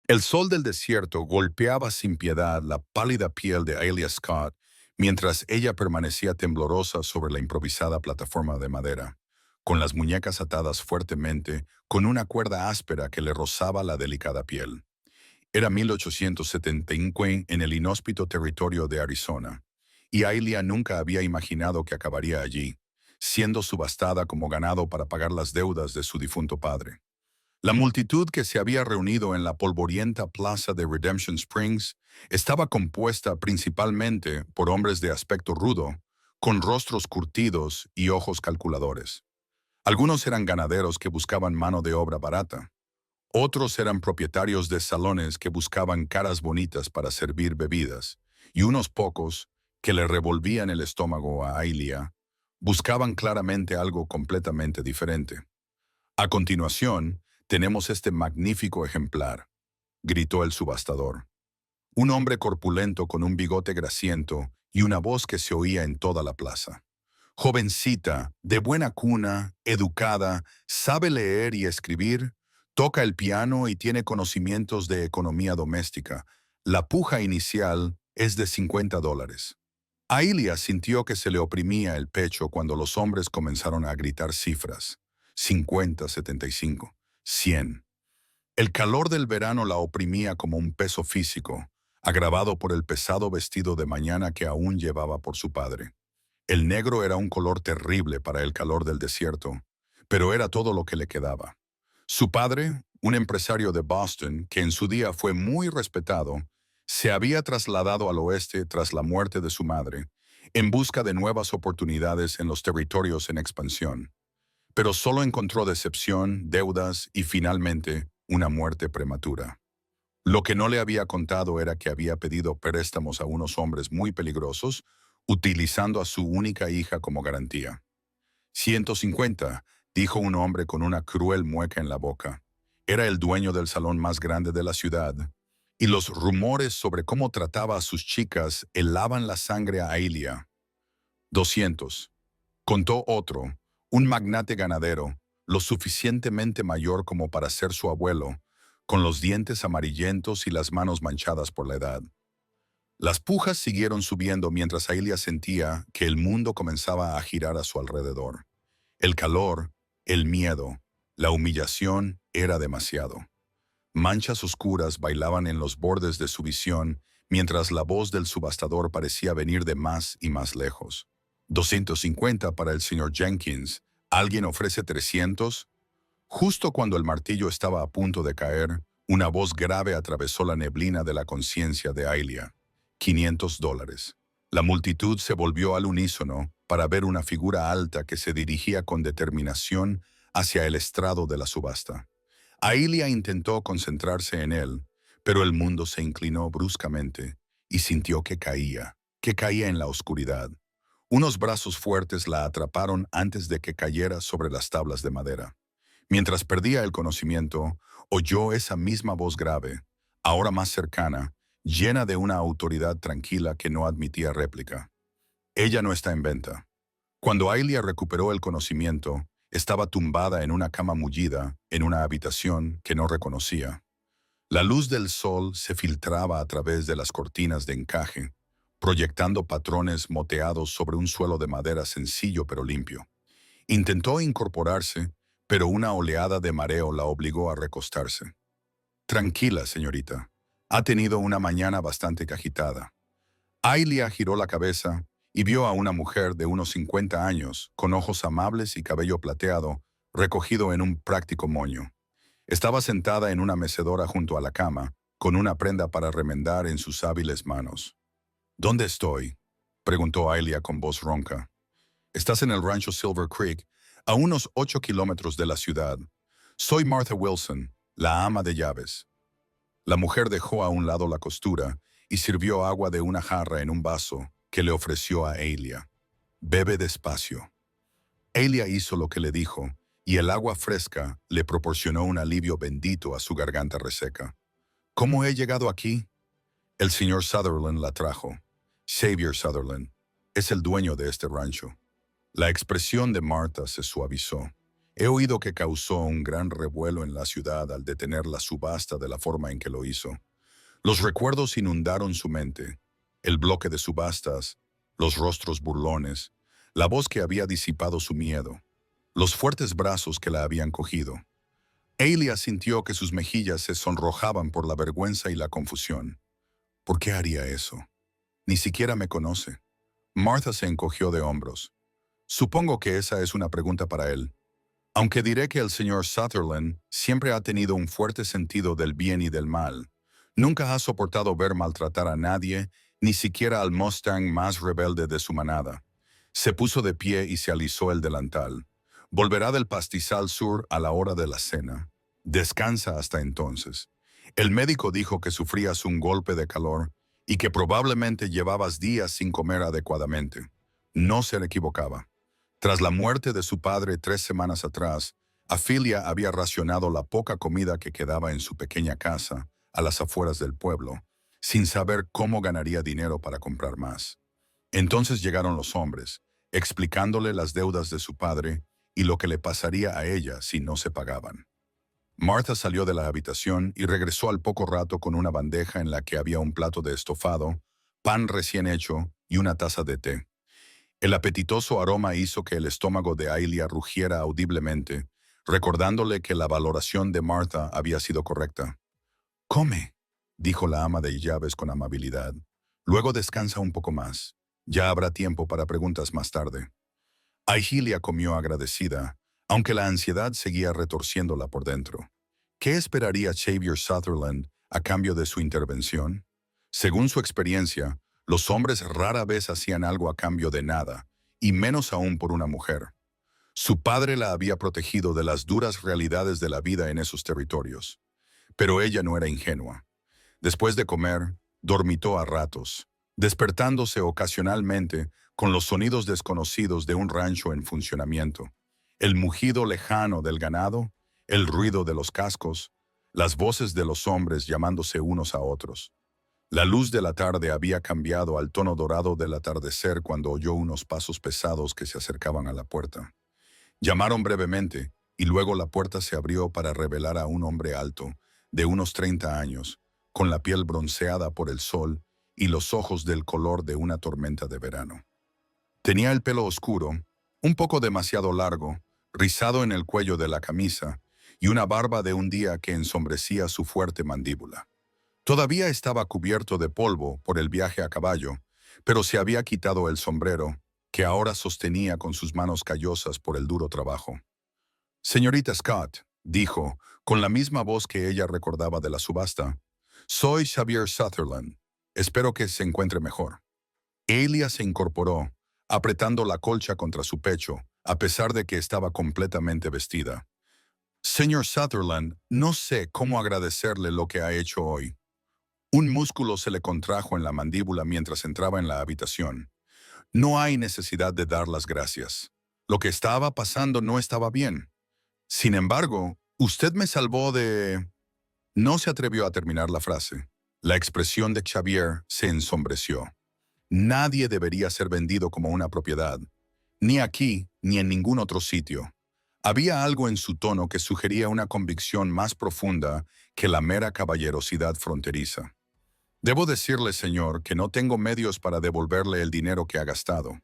El sol del desierto golpeaba sin piedad la pálida piel de Aelia Scott mientras ella permanecía temblorosa sobre la improvisada plataforma de madera, con las muñecas atadas fuertemente con una cuerda áspera que le rozaba la delicada piel. Era 1875 en el inhóspito territorio de Arizona, y Aelia nunca había imaginado que acabaría allí, siendo subastada como ganado para pagar las deudas de su difunto padre. La multitud que se había reunido en la polvorienta plaza de Redemption Springs estaba compuesta principalmente por hombres de aspecto rudo, con rostros curtidos y ojos calculadores. Algunos eran ganaderos que buscaban mano de obra barata. Otros eran propietarios de salones que buscaban caras bonitas para servir bebidas, y unos pocos, que le revolvían el estómago a Aelia, buscaban claramente algo completamente diferente. A continuación, tenemos este magnífico ejemplar, gritó el subastador. Un hombre corpulento con un bigote grasiento y una voz que se oía en toda la plaza. Jovencita, de buena cuna, educada, sabe leer y escribir, toca el piano y tiene conocimientos de economía doméstica. La puja inicial es de $50. Aelia sintió que se le oprimía el pecho cuando los hombres comenzaron a gritar cifras. 50, 75, 100. El calor del verano la oprimía como un peso físico, agravado por el pesado vestido de mañana que aún llevaba por su padre. El negro era un color terrible para el calor del desierto, pero era todo lo que le quedaba. Su padre, un empresario de Boston que en su día fue muy respetado, se había trasladado al oeste tras la muerte de su madre, en busca de nuevas oportunidades en los territorios en expansión. Pero solo encontró decepción, deudas y finalmente una muerte prematura. Lo que no le había contado era que había pedido préstamos a unos hombres muy peligrosos, utilizando a su única hija como garantía. 150, dijo un hombre con una cruel mueca en la boca. Era el dueño del salón más grande de la ciudad, y los rumores sobre cómo trataba a sus chicas helaban la sangre a Aelia. 200. Contó otro, un magnate ganadero, lo suficientemente mayor como para ser su abuelo, con los dientes amarillentos y las manos manchadas por la edad. Las pujas siguieron subiendo mientras Aelia sentía que el mundo comenzaba a girar a su alrededor. El calor, el miedo, la humillación era demasiado. Manchas oscuras bailaban en los bordes de su visión mientras la voz del subastador parecía venir de más y más lejos. 250 para el señor Jenkins. ¿Alguien ofrece 300? Justo cuando el martillo estaba a punto de caer, una voz grave atravesó la neblina de la conciencia de Aelia. $500. La multitud se volvió al unísono para ver una figura alta que se dirigía con determinación hacia el estrado de la subasta. Aelia intentó concentrarse en él, pero el mundo se inclinó bruscamente y sintió que caía en la oscuridad. Unos brazos fuertes la atraparon antes de que cayera sobre las tablas de madera. Mientras perdía el conocimiento, oyó esa misma voz grave, ahora más cercana, llena de una autoridad tranquila que no admitía réplica. Ella no está en venta. Cuando Aelia recuperó el conocimiento, estaba tumbada en una cama mullida, en una habitación que no reconocía. La luz del sol se filtraba a través de las cortinas de encaje, proyectando patrones moteados sobre un suelo de madera sencillo pero limpio. Intentó incorporarse, pero una oleada de mareo la obligó a recostarse. Tranquila, señorita. Ha tenido una mañana bastante agitada. Aelia giró la cabeza y vio a una mujer de unos 50 años, con ojos amables y cabello plateado, recogido en un práctico moño. Estaba sentada en una mecedora junto a la cama, con una prenda para remendar en sus hábiles manos. ¿Dónde estoy?, preguntó Aelia con voz ronca. Estás en el rancho Silver Creek, a unos 8 kilómetros de la ciudad. Soy Martha Wilson, la ama de llaves. La mujer dejó a un lado la costura y sirvió agua de una jarra en un vaso que le ofreció a Aelia. Bebe despacio. Aelia hizo lo que le dijo, y el agua fresca le proporcionó un alivio bendito a su garganta reseca. ¿Cómo he llegado aquí? El señor Sutherland la trajo. Xavier Sutherland es el dueño de este rancho. La expresión de Martha se suavizó. He oído que causó un gran revuelo en la ciudad al detener la subasta de la forma en que lo hizo. Los recuerdos inundaron su mente. El bloque de subastas, los rostros burlones, la voz que había disipado su miedo, los fuertes brazos que la habían cogido. Aelia sintió que sus mejillas se sonrojaban por la vergüenza y la confusión. ¿Por qué haría eso? Ni siquiera me conoce. Martha se encogió de hombros. Supongo que esa es una pregunta para él. Aunque diré que el señor Sutherland siempre ha tenido un fuerte sentido del bien y del mal, nunca ha soportado ver maltratar a nadie, ni siquiera al Mustang más rebelde de su manada. Se puso de pie y se alisó el delantal. Volverá del pastizal sur a la hora de la cena. Descansa hasta entonces. El médico dijo que sufrías un golpe de calor y que probablemente llevabas días sin comer adecuadamente. No se equivocaba. Tras la muerte de su padre 3 semanas atrás, Ophelia había racionado la poca comida que quedaba en su pequeña casa, a las afueras del pueblo, sin saber cómo ganaría dinero para comprar más. Entonces llegaron los hombres, explicándole las deudas de su padre y lo que le pasaría a ella si no se pagaban. Martha salió de la habitación y regresó al poco rato con una bandeja en la que había un plato de estofado, pan recién hecho y una taza de té. El apetitoso aroma hizo que el estómago de Aelia rugiera audiblemente, recordándole que la valoración de Martha había sido correcta. «Come», dijo la ama de llaves con amabilidad. «Luego descansa un poco más. Ya habrá tiempo para preguntas más tarde». Aelia comió agradecida, aunque la ansiedad seguía retorciéndola por dentro. ¿Qué esperaría Xavier Sutherland a cambio de su intervención? Según su experiencia, los hombres rara vez hacían algo a cambio de nada, y menos aún por una mujer. Su padre la había protegido de las duras realidades de la vida en esos territorios. Pero ella no era ingenua. Después de comer, dormitó a ratos, despertándose ocasionalmente con los sonidos desconocidos de un rancho en funcionamiento, el mugido lejano del ganado, el ruido de los cascos, las voces de los hombres llamándose unos a otros. La luz de la tarde había cambiado al tono dorado del atardecer cuando oyó unos pasos pesados que se acercaban a la puerta. Llamaron brevemente, y luego la puerta se abrió para revelar a un hombre alto, de unos 30 años, con la piel bronceada por el sol y los ojos del color de una tormenta de verano. Tenía el pelo oscuro, un poco demasiado largo, rizado en el cuello de la camisa, y una barba de un día que ensombrecía su fuerte mandíbula. Todavía estaba cubierto de polvo por el viaje a caballo, pero se había quitado el sombrero, que ahora sostenía con sus manos callosas por el duro trabajo. «Señorita Scott», dijo, con la misma voz que ella recordaba de la subasta, «soy Xavier Sutherland. Espero que se encuentre mejor». Aelia se incorporó, apretando la colcha contra su pecho, a pesar de que estaba completamente vestida. «Señor Sutherland, no sé cómo agradecerle lo que ha hecho hoy». Un músculo se le contrajo en la mandíbula mientras entraba en la habitación. «No hay necesidad de dar las gracias. Lo que estaba pasando no estaba bien. Sin embargo, usted me salvó de...» No se atrevió a terminar la frase. La expresión de Xavier se ensombreció. Nadie debería ser vendido como una propiedad, ni aquí ni en ningún otro sitio. Había algo en su tono que sugería una convicción más profunda que la mera caballerosidad fronteriza. «Debo decirle, señor, que no tengo medios para devolverle el dinero que ha gastado.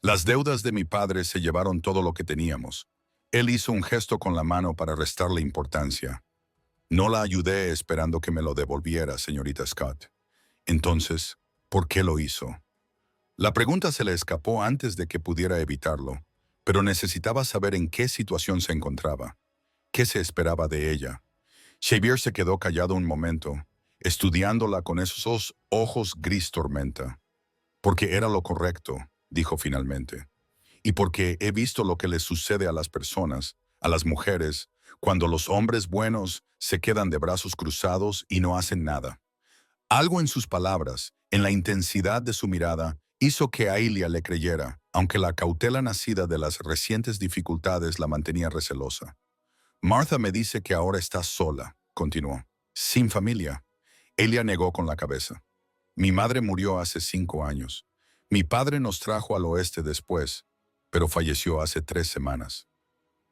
Las deudas de mi padre se llevaron todo lo que teníamos». Él hizo un gesto con la mano para restarle importancia. «No la ayudé esperando que me lo devolviera, señorita Scott». Entonces, ¿por qué lo hizo? La pregunta se le escapó antes de que pudiera evitarlo, pero necesitaba saber en qué situación se encontraba. ¿Qué se esperaba de ella? Xavier se quedó callado un momento, estudiándola con esos ojos gris tormenta. «Porque era lo correcto», dijo finalmente. «Y porque he visto lo que les sucede a las personas, a las mujeres, cuando los hombres buenos se quedan de brazos cruzados y no hacen nada». Algo en sus palabras, en la intensidad de su mirada, hizo que Aelia le creyera, aunque la cautela nacida de las recientes dificultades la mantenía recelosa. «Martha me dice que ahora está sola», continuó, «sin familia». Aelia negó con la cabeza. «Mi madre murió hace 5 años. Mi padre nos trajo al oeste después, pero falleció hace 3 semanas».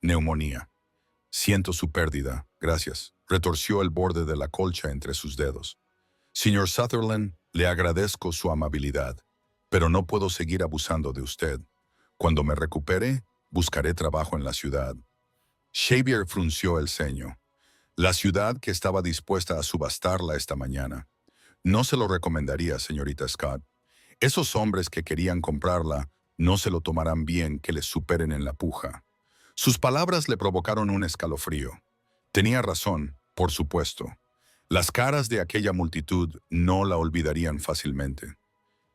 Neumonía. Siento su pérdida, gracias. Retorció el borde de la colcha entre sus dedos. Señor Sutherland, le agradezco su amabilidad, pero no puedo seguir abusando de usted. Cuando me recupere, buscaré trabajo en la ciudad. Xavier frunció el ceño. La ciudad que estaba dispuesta a subastarla esta mañana. No se lo recomendaría, señorita Scott. Esos hombres que querían comprarla no se lo tomarán bien que les superen en la puja. Sus palabras le provocaron un escalofrío. Tenía razón, por supuesto. Las caras de aquella multitud no la olvidarían fácilmente.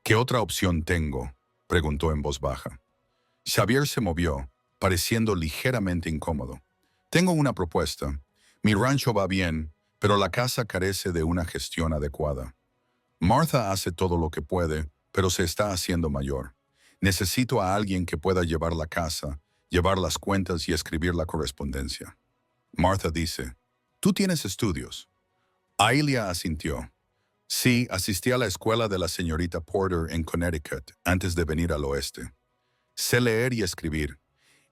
¿Qué otra opción tengo?, preguntó en voz baja. Xavier se movió, pareciendo ligeramente incómodo. Tengo una propuesta. Mi rancho va bien, pero la casa carece de una gestión adecuada. Martha hace todo lo que puede, pero se está haciendo mayor. Necesito a alguien que pueda llevar la casa, llevar las cuentas y escribir la correspondencia. Martha dice, ¿tú tienes estudios? Aelia asintió. Sí, asistí a la escuela de la señorita Porter en Connecticut antes de venir al oeste. Sé leer y escribir.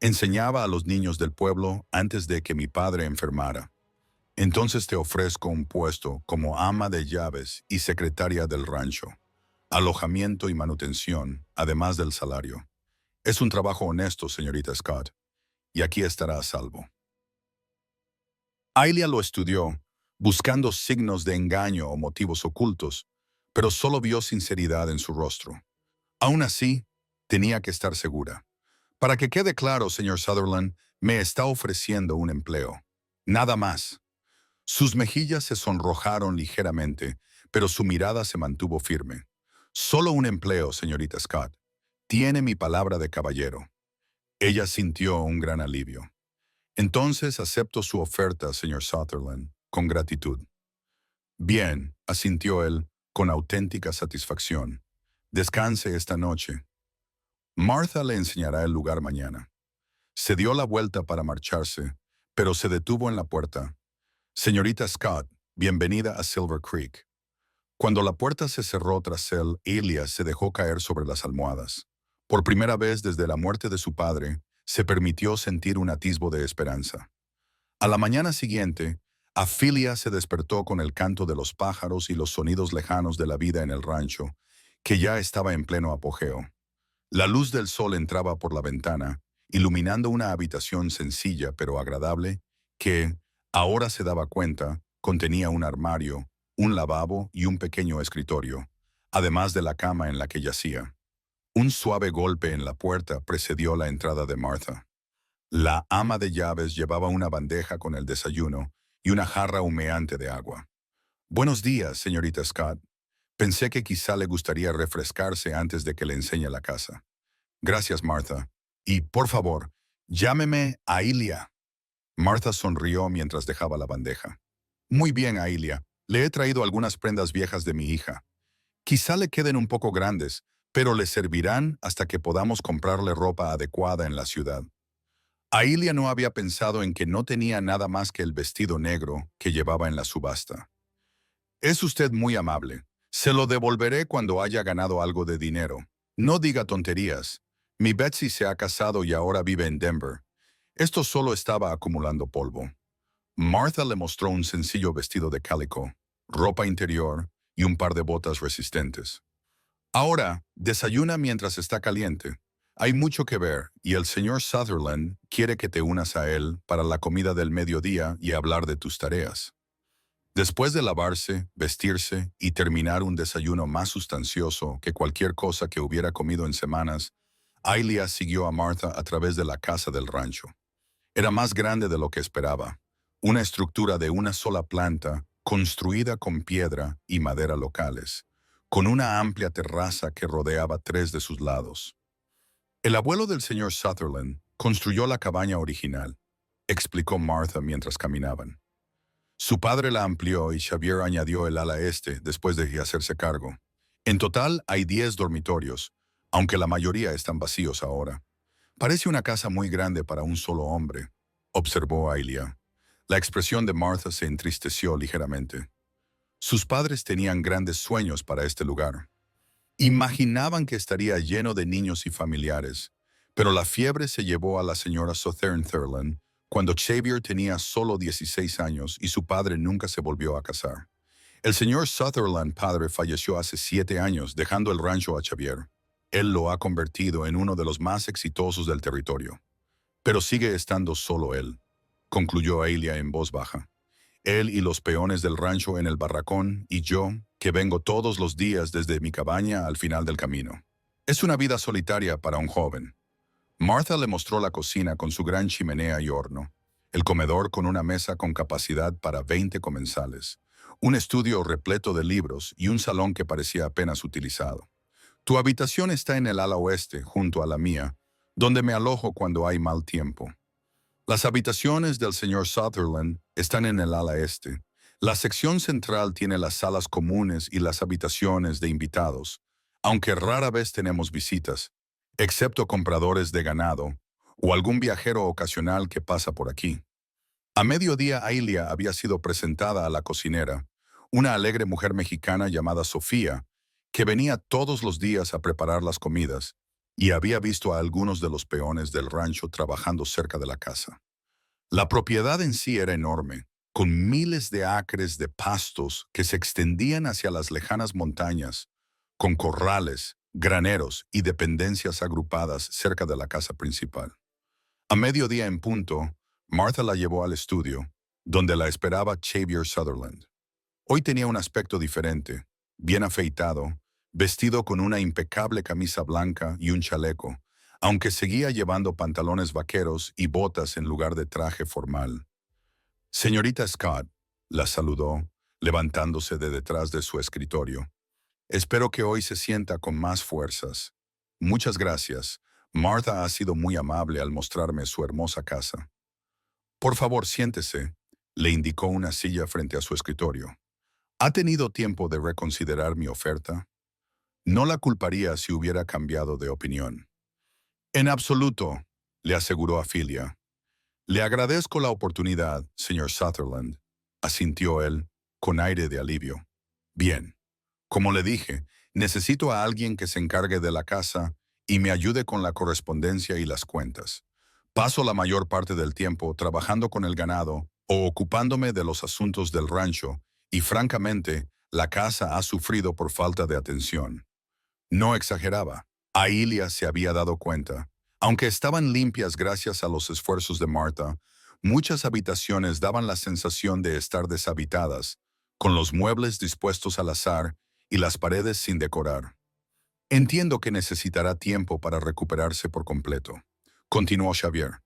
Enseñaba a los niños del pueblo antes de que mi padre enfermara. Entonces te ofrezco un puesto como ama de llaves y secretaria del rancho. Alojamiento y manutención, además del salario. Es un trabajo honesto, señorita Scott, y aquí estará a salvo. Aelia lo estudió, buscando signos de engaño o motivos ocultos, pero solo vio sinceridad en su rostro. Aún así, tenía que estar segura. Para que quede claro, señor Sutherland, me está ofreciendo un empleo. Nada más. Sus mejillas se sonrojaron ligeramente, pero su mirada se mantuvo firme. Solo un empleo, señorita Scott. Tiene mi palabra de caballero. Ella sintió un gran alivio. Entonces acepto su oferta, señor Sutherland, con gratitud. Bien, asintió él, con auténtica satisfacción. Descanse esta noche. Martha le enseñará el lugar mañana. Se dio la vuelta para marcharse, pero se detuvo en la puerta. Señorita Scott, bienvenida a Silver Creek. Cuando la puerta se cerró tras él, Aelia se dejó caer sobre las almohadas. Por primera vez desde la muerte de su padre, se permitió sentir un atisbo de esperanza. A la mañana siguiente, Ophelia se despertó con el canto de los pájaros y los sonidos lejanos de la vida en el rancho, que ya estaba en pleno apogeo. La luz del sol entraba por la ventana, iluminando una habitación sencilla pero agradable que, ahora se daba cuenta, contenía un armario, un lavabo y un pequeño escritorio, además de la cama en la que yacía. Un suave golpe en la puerta precedió la entrada de Martha. La ama de llaves llevaba una bandeja con el desayuno y una jarra humeante de agua. Buenos días, señorita Scott. Pensé que quizá le gustaría refrescarse antes de que le enseñe la casa. Gracias, Martha. Y, por favor, llámeme Aelia. Martha sonrió mientras dejaba la bandeja. Muy bien, Aelia. Le he traído algunas prendas viejas de mi hija. Quizá le queden un poco grandes, pero le servirán hasta que podamos comprarle ropa adecuada en la ciudad. Aelia no había pensado en que no tenía nada más que el vestido negro que llevaba en la subasta. Es usted muy amable. Se lo devolveré cuando haya ganado algo de dinero. No diga tonterías. Mi Betsy se ha casado y ahora vive en Denver. Esto solo estaba acumulando polvo. Martha le mostró un sencillo vestido de calico, ropa interior y un par de botas resistentes. Ahora, desayuna mientras está caliente. Hay mucho que ver y el señor Sutherland quiere que te unas a él para la comida del mediodía y hablar de tus tareas. Después de lavarse, vestirse y terminar un desayuno más sustancioso que cualquier cosa que hubiera comido en semanas, Aelia siguió a Martha a través de la casa del rancho. Era más grande de lo que esperaba. Una estructura de una sola planta, construida con piedra y madera locales, con una amplia terraza que rodeaba tres de sus lados. El abuelo del señor Sutherland construyó la cabaña original, explicó Martha mientras caminaban. Su padre la amplió y Xavier añadió el ala este después de hacerse cargo. En total hay 10 dormitorios, aunque la mayoría están vacíos ahora. Parece una casa muy grande para un solo hombre, observó Aelia. La expresión de Martha se entristeció ligeramente. Sus padres tenían grandes sueños para este lugar. Imaginaban que estaría lleno de niños y familiares, Pero la fiebre se llevó a la señora Sotherland cuando Xavier tenía solo 16 años y su padre nunca se volvió a casar. El señor Sutherland padre falleció hace 7 años, dejando el rancho a Xavier. Él lo ha convertido en uno de los más exitosos del territorio. Pero sigue estando solo él, concluyó Aelia en voz baja. Él y los peones del rancho en el barracón y yo, que vengo todos los días desde mi cabaña al final del camino. Es una vida solitaria para un joven. Martha le mostró la cocina con su gran chimenea y horno, el comedor con una mesa con capacidad para 20 comensales, un estudio repleto de libros y un salón que parecía apenas utilizado. Tu habitación está en el ala oeste, junto a la mía, donde me alojo cuando hay mal tiempo. Las habitaciones del señor Sutherland están en el ala este. La sección central tiene las salas comunes y las habitaciones de invitados, aunque rara vez tenemos visitas, excepto compradores de ganado o algún viajero ocasional que pasa por aquí. A mediodía Aelia había sido presentada a la cocinera, una alegre mujer mexicana llamada Sofía, que venía todos los días a preparar las comidas, y había visto a algunos de los peones del rancho trabajando cerca de la casa. La propiedad en sí era enorme, con miles de acres de pastos que se extendían hacia las lejanas montañas, con corrales, graneros y dependencias agrupadas cerca de la casa principal. A mediodía en punto, Martha la llevó al estudio, donde la esperaba Xavier Sutherland. Hoy tenía un aspecto diferente, bien afeitado, vestido con una impecable camisa blanca y un chaleco, aunque seguía llevando pantalones vaqueros y botas en lugar de traje formal. Señorita Scott, la saludó, levantándose de detrás de su escritorio. Espero que hoy se sienta con más fuerzas. Muchas gracias. Martha ha sido muy amable al mostrarme su hermosa casa. Por favor, siéntese, le indicó una silla frente a su escritorio. ¿Ha tenido tiempo de reconsiderar mi oferta? No la culparía si hubiera cambiado de opinión. En absoluto, le aseguró Ophelia. Le agradezco la oportunidad, señor Sutherland, asintió él, con aire de alivio. Bien, como le dije, necesito a alguien que se encargue de la casa y me ayude con la correspondencia y las cuentas. Paso la mayor parte del tiempo trabajando con el ganado o ocupándome de los asuntos del rancho y, francamente, la casa ha sufrido por falta de atención. No exageraba. Aelia se había dado cuenta. Aunque estaban limpias gracias a los esfuerzos de Martha, muchas habitaciones daban la sensación de estar deshabitadas, con los muebles dispuestos al azar y las paredes sin decorar. Entiendo que necesitará tiempo para recuperarse por completo, continuó Xavier,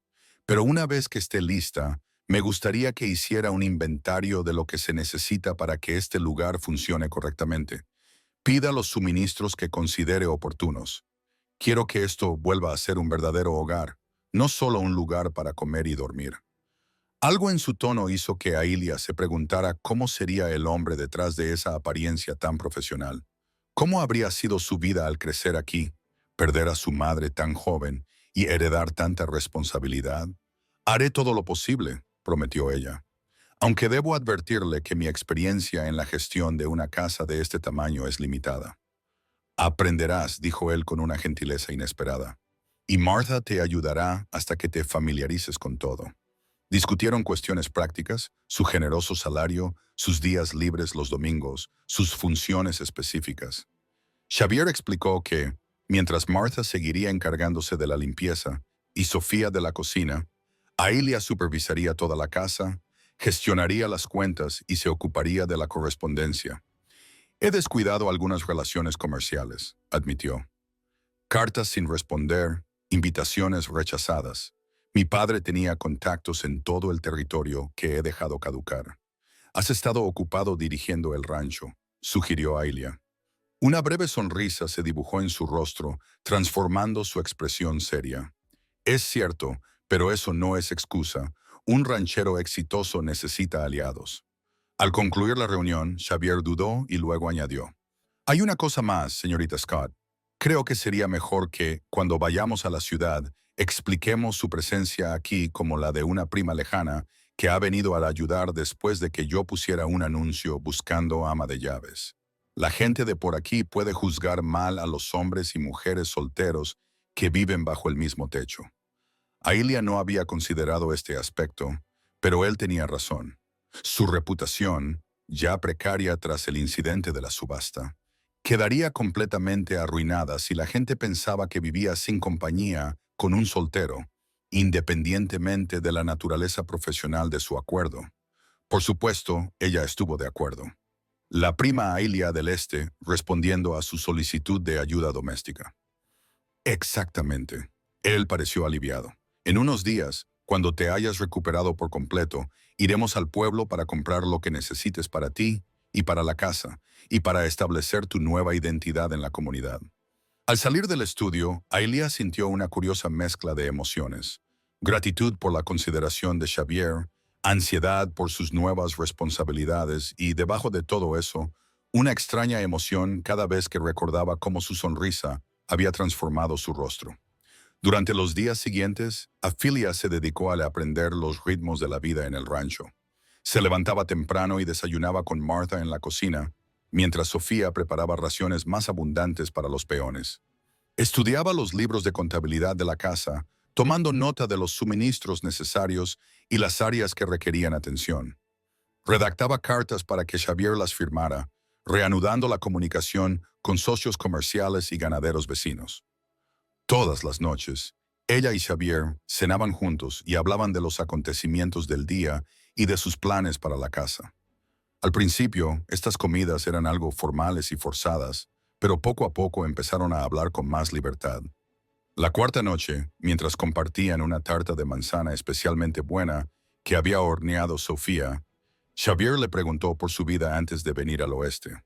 pero una vez que esté lista, me gustaría que hiciera un inventario de lo que se necesita para que este lugar funcione correctamente. Pida los suministros que considere oportunos. Quiero que esto vuelva a ser un verdadero hogar, no solo un lugar para comer y dormir. Algo en su tono hizo que Aelia se preguntara cómo sería el hombre detrás de esa apariencia tan profesional. ¿Cómo habría sido su vida al crecer aquí, perder a su madre tan joven y heredar tanta responsabilidad? Haré todo lo posible, prometió ella. Aunque debo advertirle que mi experiencia en la gestión de una casa de este tamaño es limitada. Aprenderás, dijo él con una gentileza inesperada. Y Martha te ayudará hasta que te familiarices con todo. Discutieron cuestiones prácticas, su generoso salario, sus días libres los domingos, sus funciones específicas. Xavier explicó que, mientras Martha seguiría encargándose de la limpieza y Sofía de la cocina, Aelia supervisaría toda la casa, gestionaría las cuentas y se ocuparía de la correspondencia. He descuidado algunas relaciones comerciales, admitió. Cartas sin responder, invitaciones rechazadas. Mi padre tenía contactos en todo el territorio que he dejado caducar. Has estado ocupado dirigiendo el rancho, sugirió Aelia. Una breve sonrisa se dibujó en su rostro, transformando su expresión seria. Es cierto, pero eso no es excusa. Un ranchero exitoso necesita aliados. Al concluir la reunión, Xavier dudó y luego añadió. Hay una cosa más, señorita Scott. Creo que sería mejor que, cuando vayamos a la ciudad, expliquemos su presencia aquí como la de una prima lejana que ha venido a ayudar después de que yo pusiera un anuncio buscando ama de llaves. La gente de por aquí puede juzgar mal a los hombres y mujeres solteros que viven bajo el mismo techo. Ailia no había considerado este aspecto, pero él tenía razón. Su reputación, ya precaria tras el incidente de la subasta, quedaría completamente arruinada si la gente pensaba que vivía sin compañía con un soltero, independientemente de la naturaleza profesional de su acuerdo. Por supuesto, ella estuvo de acuerdo. La prima Ailia del Este respondiendo a su solicitud de ayuda doméstica. Exactamente. Él pareció aliviado. En unos días, cuando te hayas recuperado por completo, iremos al pueblo para comprar lo que necesites para ti y para la casa, y para establecer tu nueva identidad en la comunidad. Al salir del estudio, Ailia sintió una curiosa mezcla de emociones. Gratitud por la consideración de Xavier, ansiedad por sus nuevas responsabilidades y, debajo de todo eso, una extraña emoción cada vez que recordaba cómo su sonrisa había transformado su rostro. Durante los días siguientes, Afilia se dedicó a aprender los ritmos de la vida en el rancho. Se levantaba temprano y desayunaba con Martha en la cocina, mientras Sofía preparaba raciones más abundantes para los peones. Estudiaba los libros de contabilidad de la casa, tomando nota de los suministros necesarios y las áreas que requerían atención. Redactaba cartas para que Xavier las firmara, reanudando la comunicación con socios comerciales y ganaderos vecinos. Todas las noches, ella y Xavier cenaban juntos y hablaban de los acontecimientos del día y de sus planes para la casa. Al principio, estas comidas eran algo formales y forzadas, pero poco a poco empezaron a hablar con más libertad. La cuarta noche, mientras compartían una tarta de manzana especialmente buena que había horneado Sofía, Xavier le preguntó por su vida antes de venir al oeste.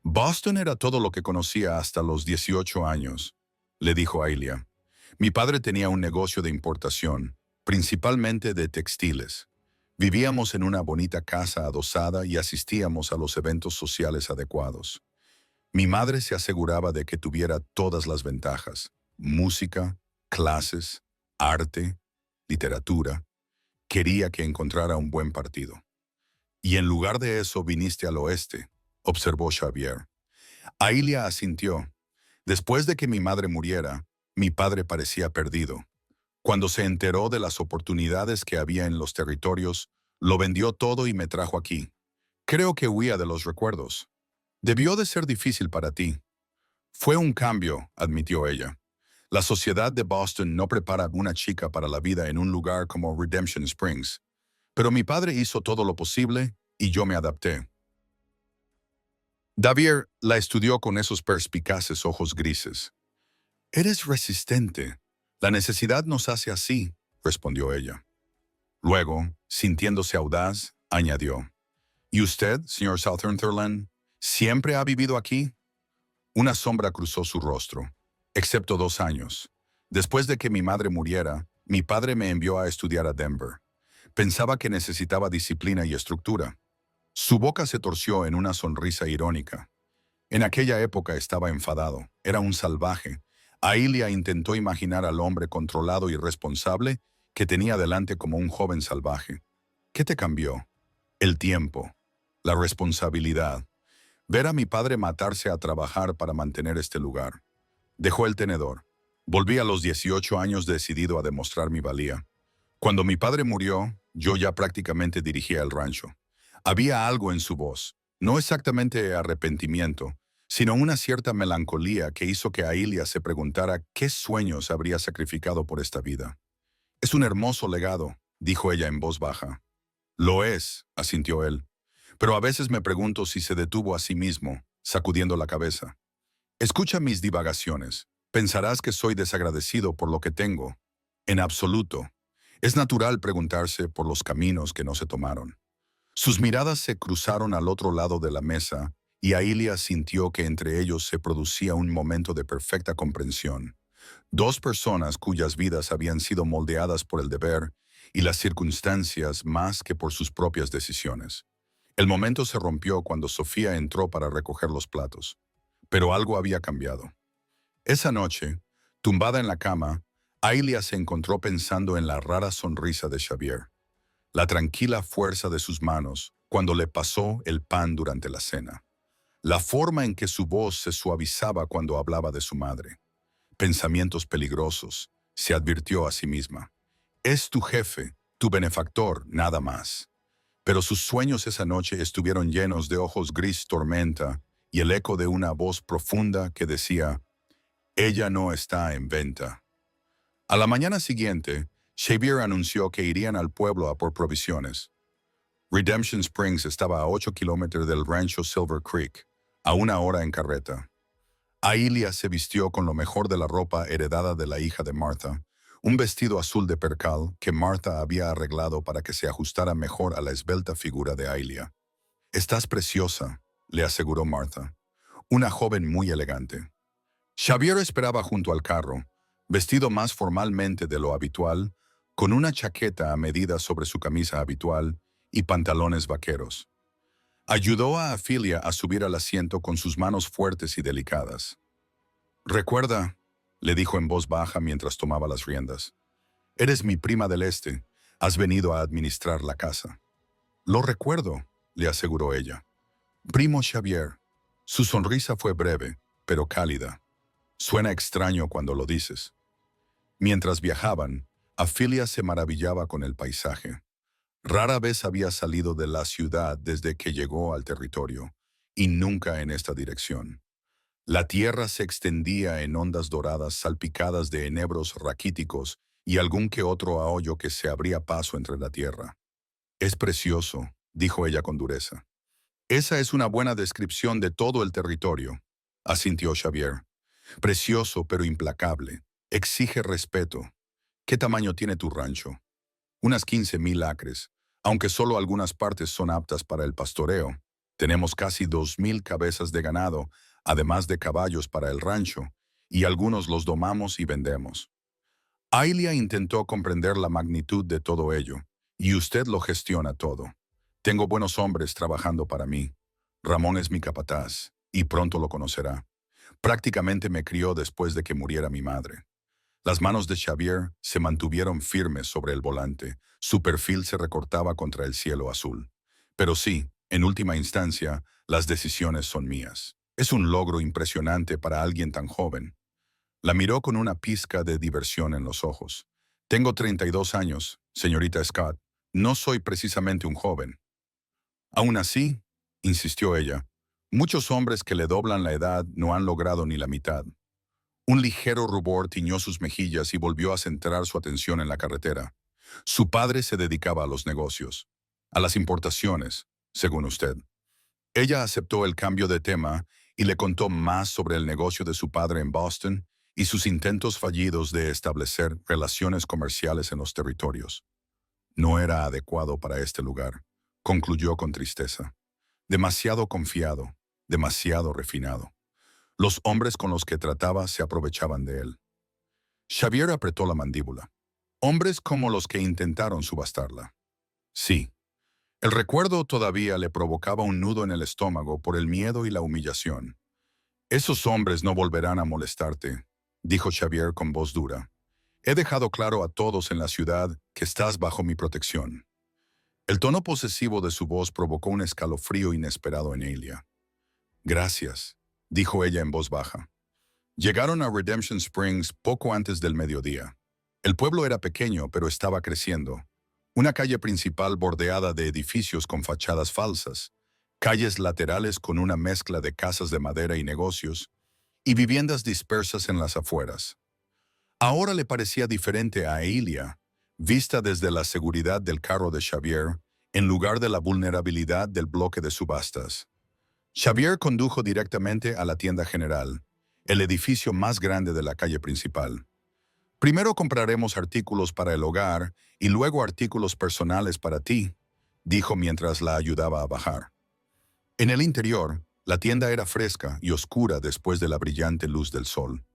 Boston era todo lo que conocía hasta los 18 años, le dijo Ailia. Mi padre tenía un negocio de importación, principalmente de textiles. Vivíamos en una bonita casa adosada y asistíamos a los eventos sociales adecuados. Mi madre se aseguraba de que tuviera todas las ventajas: música, clases, arte, literatura. Quería que encontrara un buen partido. Y en lugar de eso viniste al oeste, observó Xavier. Ailia asintió. Después de que mi madre muriera, mi padre parecía perdido. Cuando se enteró de las oportunidades que había en los territorios, lo vendió todo y me trajo aquí. Creo que huía de los recuerdos. Debió de ser difícil para ti. Fue un cambio, admitió ella. La sociedad de Boston no prepara a una chica para la vida en un lugar como Redemption Springs. Pero mi padre hizo todo lo posible y yo me adapté. Xavier la estudió con esos perspicaces ojos grises. Eres resistente. La necesidad nos hace así, respondió ella. Luego, sintiéndose audaz, añadió. ¿Y usted, señor Southern, siempre ha vivido aquí? Una sombra cruzó su rostro. Excepto 2 años. Después de que mi madre muriera, mi padre me envió a estudiar a Denver. Pensaba que necesitaba disciplina y estructura. Su boca se torció en una sonrisa irónica. En aquella época estaba enfadado. Era un salvaje. Ailia intentó imaginar al hombre controlado y responsable que tenía delante como un joven salvaje. ¿Qué te cambió? El tiempo. La responsabilidad. Ver a mi padre matarse a trabajar para mantener este lugar. Dejó el tenedor. Volví a los 18 años decidido a demostrar mi valía. Cuando mi padre murió, yo ya prácticamente dirigía el rancho. Había algo en su voz, no exactamente arrepentimiento, sino una cierta melancolía que hizo que Ailia se preguntara qué sueños habría sacrificado por esta vida. Es un hermoso legado, dijo ella en voz baja. Lo es, asintió él, pero a veces me pregunto si se detuvo a sí mismo, sacudiendo la cabeza. Escucha mis divagaciones. Pensarás que soy desagradecido por lo que tengo. En absoluto. Es natural preguntarse por los caminos que no se tomaron. Sus miradas se cruzaron al otro lado de la mesa y Ailia sintió que entre ellos se producía un momento de perfecta comprensión. 2 personas cuyas vidas habían sido moldeadas por el deber y las circunstancias más que por sus propias decisiones. El momento se rompió cuando Sofía entró para recoger los platos. Pero algo había cambiado. Esa noche, tumbada en la cama, Ailia se encontró pensando en la rara sonrisa de Xavier, la tranquila fuerza de sus manos cuando le pasó el pan durante la cena, la forma en que su voz se suavizaba cuando hablaba de su madre. pensamientos peligrosos, se advirtió a sí misma. Es tu jefe, tu benefactor, nada más. Pero sus sueños esa noche estuvieron llenos de ojos gris tormenta y el eco de una voz profunda que decía, ella no está en venta. A la mañana siguiente, Xavier anunció que irían al pueblo a por provisiones. Redemption Springs estaba a 8 kilómetros del rancho Silver Creek, a 1 hora en carreta. Aelia se vistió con lo mejor de la ropa heredada de la hija de Martha, un vestido azul de percal que Martha había arreglado para que se ajustara mejor a la esbelta figura de Aelia. Estás preciosa, le aseguró Martha, una joven muy elegante. Xavier esperaba junto al carro, vestido más formalmente de lo habitual, con una chaqueta a medida sobre su camisa habitual y pantalones vaqueros. Ayudó a Ophelia a subir al asiento con sus manos fuertes y delicadas. «Recuerda», le dijo en voz baja mientras tomaba las riendas, «eres mi prima del este, has venido a administrar la casa». «Lo recuerdo», le aseguró ella. «Primo Xavier». Su sonrisa fue breve, pero cálida. «Suena extraño cuando lo dices». Mientras viajaban, Ophelia se maravillaba con el paisaje. Rara vez había salido de la ciudad desde que llegó al territorio, y nunca en esta dirección. La tierra se extendía en ondas doradas salpicadas de enebros raquíticos y algún que otro ahoggo que se abría paso entre la tierra. «Es precioso», dijo ella con dureza. «Esa es una buena descripción de todo el territorio», asintió Xavier. «Precioso pero implacable. Exige respeto. ¿Qué tamaño tiene tu rancho?» «Unas 15,000 acres, aunque solo algunas partes son aptas para el pastoreo. Tenemos casi 2,000 cabezas de ganado, además de caballos para el rancho, y algunos los domamos y vendemos». Aelia intentó comprender la magnitud de todo ello, y usted lo gestiona todo. Tengo buenos hombres trabajando para mí. Ramón es mi capataz, y pronto lo conocerá. Prácticamente me crió después de que muriera mi madre. Las manos de Xavier se mantuvieron firmes sobre el volante. Su perfil se recortaba contra el cielo azul. Pero sí, en última instancia, las decisiones son mías. Es un logro impresionante para alguien tan joven. La miró con una pizca de diversión en los ojos. Tengo 32 años, señorita Scott. No soy precisamente un joven. Aún así, insistió ella, muchos hombres que le doblan la edad no han logrado ni la mitad. Un ligero rubor tiñó sus mejillas y volvió a centrar su atención en la carretera. Su padre se dedicaba a los negocios, a las importaciones, según usted. Ella aceptó el cambio de tema y le contó más sobre el negocio de su padre en Boston y sus intentos fallidos de establecer relaciones comerciales en los territorios. No era adecuado para este lugar, concluyó con tristeza. Demasiado confiado, demasiado refinado. Los hombres con los que trataba se aprovechaban de él. Xavier apretó la mandíbula. Hombres como los que intentaron subastarla. Sí. El recuerdo todavía le provocaba un nudo en el estómago por el miedo y la humillación. Esos hombres no volverán a molestarte, dijo Xavier con voz dura. He dejado claro a todos en la ciudad que estás bajo mi protección. El tono posesivo de su voz provocó un escalofrío inesperado en Aelia. Gracias, dijo ella en voz baja. Llegaron a Redemption Springs poco antes del mediodía. El pueblo era pequeño, pero estaba creciendo. Una calle principal bordeada de edificios con fachadas falsas, calles laterales con una mezcla de casas de madera y negocios, y viviendas dispersas en las afueras. Ahora le parecía diferente a Aelia, vista desde la seguridad del carro de Xavier, en lugar de la vulnerabilidad del bloque de subastas. Xavier condujo directamente a la tienda general, el edificio más grande de la calle principal. Primero compraremos artículos para el hogar y luego artículos personales para ti, dijo mientras la ayudaba a bajar. En el interior, la tienda era fresca y oscura después de la brillante luz del sol.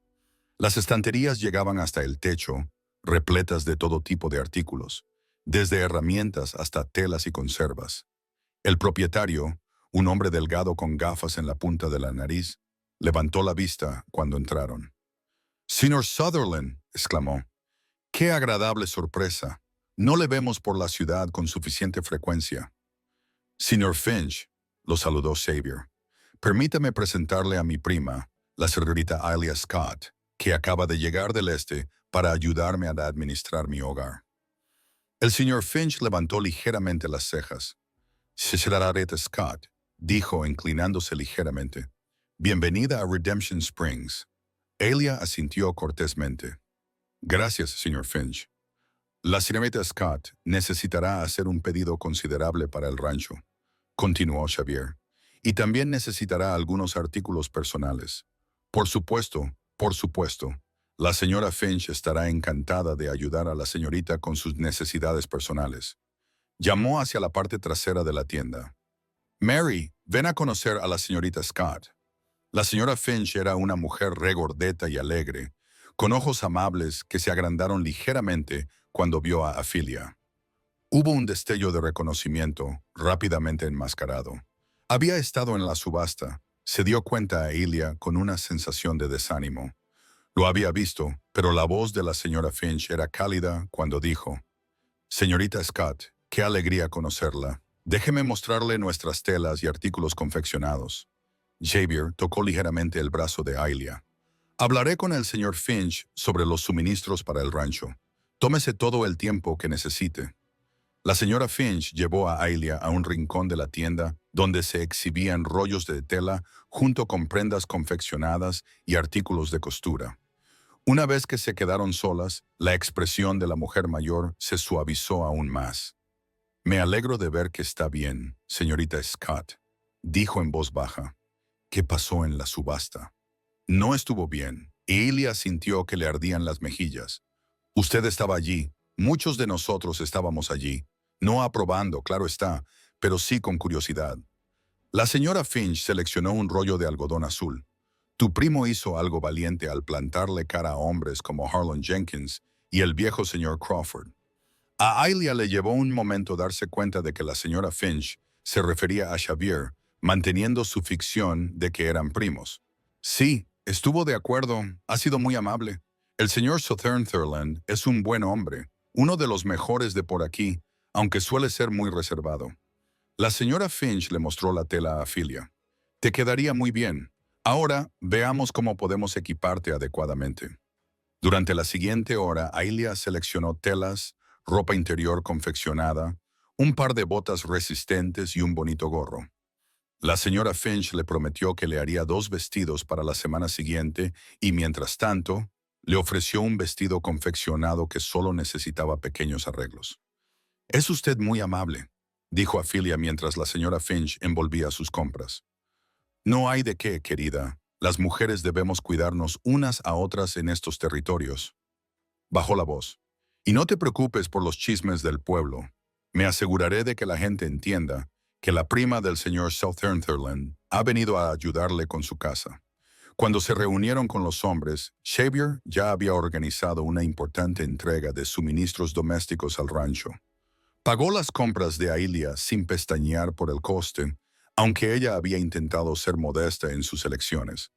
Las estanterías llegaban hasta el techo, repletas de todo tipo de artículos, desde herramientas hasta telas y conservas. El propietario, un hombre delgado con gafas en la punta de la nariz, levantó la vista cuando entraron. «Señor Sutherland», exclamó, «qué agradable sorpresa. No le vemos por la ciudad con suficiente frecuencia». «Señor Finch», lo saludó Xavier, «permítame presentarle a mi prima, la señorita Aelia Scott. que acaba de llegar del este para ayudarme a administrar mi hogar. El señor Finch levantó ligeramente las cejas. Señorita Scott, dijo inclinándose ligeramente. Bienvenida a Redemption Springs. Elia asintió cortésmente. Gracias, señor Finch. La señorita Scott necesitará hacer un pedido considerable para el rancho, continuó Xavier, y también necesitará algunos artículos personales. Por supuesto, la señora Finch estará encantada de ayudar a la señorita con sus necesidades personales. Llamó hacia la parte trasera de la tienda. Mary, ven a conocer a la señorita Scott. La señora Finch era una mujer regordeta y alegre, con ojos amables que se agrandaron ligeramente cuando vio a Ophelia. Hubo un destello de reconocimiento, rápidamente enmascarado. Había estado en la subasta. Se dio cuenta a Elia con una sensación de desánimo. Lo había visto, pero la voz de la señora Finch era cálida cuando dijo, «Señorita Scott, qué alegría conocerla. Déjeme mostrarle nuestras telas y artículos confeccionados». Xavier tocó ligeramente el brazo de Elia. «Hablaré con el señor Finch sobre los suministros para el rancho. Tómese todo el tiempo que necesite». La señora Finch llevó a Elia a un rincón de la tienda donde se exhibían rollos de tela junto con prendas confeccionadas y artículos de costura. Una vez que se quedaron solas, la expresión de la mujer mayor se suavizó aún más. «Me alegro de ver que está bien, señorita Scott», dijo en voz baja. «¿Qué pasó en la subasta?» «No estuvo bien». Elia sintió que le ardían las mejillas. «Usted estaba allí. Muchos de nosotros estábamos allí. No aprobando, claro está, pero sí con curiosidad». La señora Finch seleccionó un rollo de algodón azul. «Tu primo hizo algo valiente al plantarle cara a hombres como Harlan Jenkins y el viejo señor Crawford». A Elia le llevó un momento darse cuenta de que la señora Finch se refería a Xavier, manteniendo su ficción de que eran primos. «Sí, estuvo de acuerdo. Ha sido muy amable. El señor Sutherland es un buen hombre, uno de los mejores de por aquí, aunque suele ser muy reservado». La señora Finch le mostró la tela a Ophelia. «Te quedaría muy bien. Ahora veamos cómo podemos equiparte adecuadamente». Durante la siguiente hora, Elia seleccionó telas, ropa interior confeccionada, un par de botas resistentes y un bonito gorro. La señora Finch le prometió que le haría 2 vestidos para la semana siguiente y, mientras tanto, le ofreció un vestido confeccionado que solo necesitaba pequeños arreglos. «Es usted muy amable», dijo Ophelia mientras la señora Finch envolvía sus compras. «No hay de qué, querida. Las mujeres debemos cuidarnos unas a otras en estos territorios». Bajó la voz. «Y no te preocupes por los chismes del pueblo. Me aseguraré de que la gente entienda que la prima del señor Sutherland ha venido a ayudarle con su casa». Cuando se reunieron con los hombres, Xavier ya había organizado una importante entrega de suministros domésticos al rancho. Pagó las compras de Elia sin pestañear por el coste, aunque ella había intentado ser modesta en sus elecciones.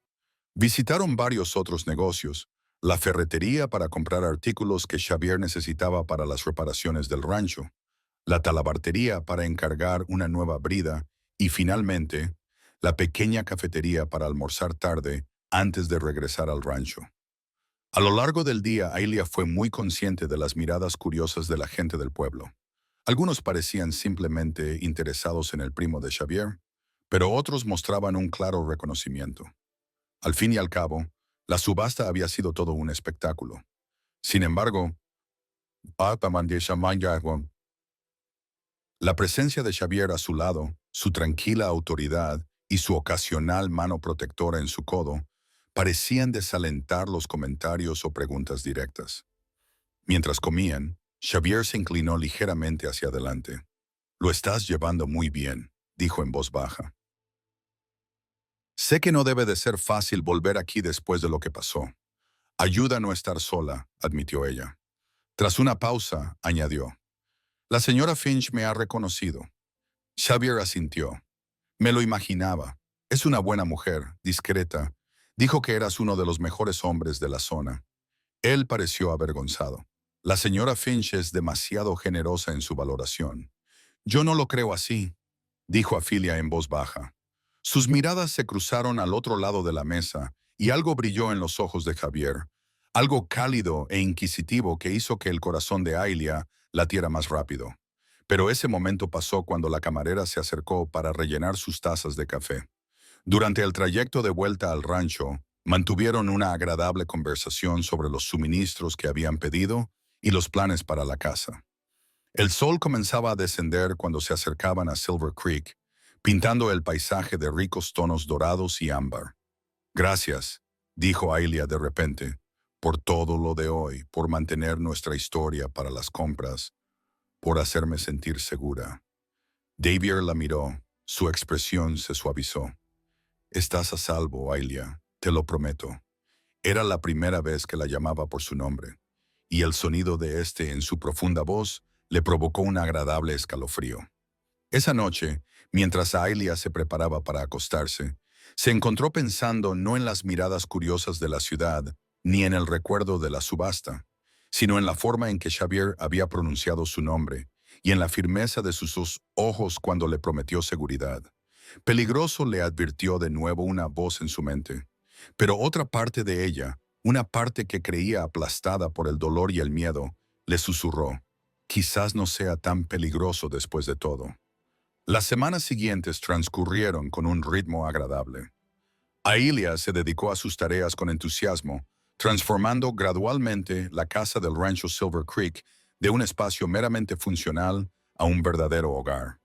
Visitaron varios otros negocios, la ferretería para comprar artículos que Xavier necesitaba para las reparaciones del rancho, la talabartería para encargar una nueva brida y, finalmente, la pequeña cafetería para almorzar tarde antes de regresar al rancho. A lo largo del día, Elia fue muy consciente de las miradas curiosas de la gente del pueblo. Algunos parecían simplemente interesados en el primo de Xavier, pero otros mostraban un claro reconocimiento. Al fin y al cabo, la subasta había sido todo un espectáculo. Sin embargo, la presencia de Xavier a su lado, su tranquila autoridad y su ocasional mano protectora en su codo, parecían desalentar los comentarios o preguntas directas. Mientras comían, Xavier se inclinó ligeramente hacia adelante. «Lo estás llevando muy bien», dijo en voz baja. «Sé que no debe de ser fácil volver aquí después de lo que pasó. Ayuda a no estar sola», admitió ella. Tras una pausa, añadió, «La señora Finch me ha reconocido». Xavier asintió. «Me lo imaginaba. Es una buena mujer, discreta. Dijo que eras uno de los mejores hombres de la zona». Él pareció avergonzado. «La señora Finch es demasiado generosa en su valoración». «Yo no lo creo así», dijo Ophelia en voz baja. Sus miradas se cruzaron al otro lado de la mesa y algo brilló en los ojos de Javier, algo cálido e inquisitivo que hizo que el corazón de Ailia latiera más rápido. Pero ese momento pasó cuando la camarera se acercó para rellenar sus tazas de café. Durante el trayecto de vuelta al rancho, mantuvieron una agradable conversación sobre los suministros que habían pedido y los planes para la casa. El sol comenzaba a descender cuando se acercaban a Silver Creek, pintando el paisaje de ricos tonos dorados y ámbar. Gracias, dijo Ailia de repente, por todo lo de hoy, por mantener nuestra historia para las compras, por hacerme sentir segura. Xavier la miró, su expresión se suavizó. Estás a salvo, Ailia, te lo prometo. Era la primera vez que la llamaba por su nombre, y el sonido de este en su profunda voz le provocó un agradable escalofrío. Esa noche, mientras Ailia se preparaba para acostarse, se encontró pensando no en las miradas curiosas de la ciudad, ni en el recuerdo de la subasta, sino en la forma en que Xavier había pronunciado su nombre y en la firmeza de sus ojos cuando le prometió seguridad. Peligroso, le advirtió de nuevo una voz en su mente, pero otra parte de ella, una parte que creía aplastada por el dolor y el miedo, le susurró, quizás no sea tan peligroso después de todo. Las semanas siguientes transcurrieron con un ritmo agradable. Ailia se dedicó a sus tareas con entusiasmo, transformando gradualmente la casa del rancho Silver Creek de un espacio meramente funcional a un verdadero hogar.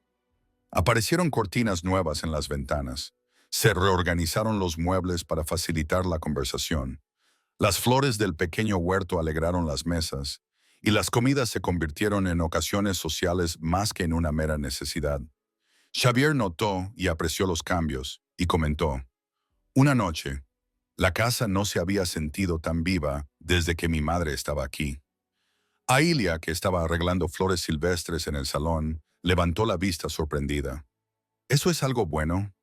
Aparecieron cortinas nuevas en las ventanas. Se reorganizaron los muebles para facilitar la conversación. Las flores del pequeño huerto alegraron las mesas, y las comidas se convirtieron en ocasiones sociales más que en una mera necesidad. Xavier notó y apreció los cambios, y comentó, una noche, la casa no se había sentido tan viva desde que mi madre estaba aquí. Ailia, que estaba arreglando flores silvestres en el salón, levantó la vista sorprendida. ¿Eso es algo bueno?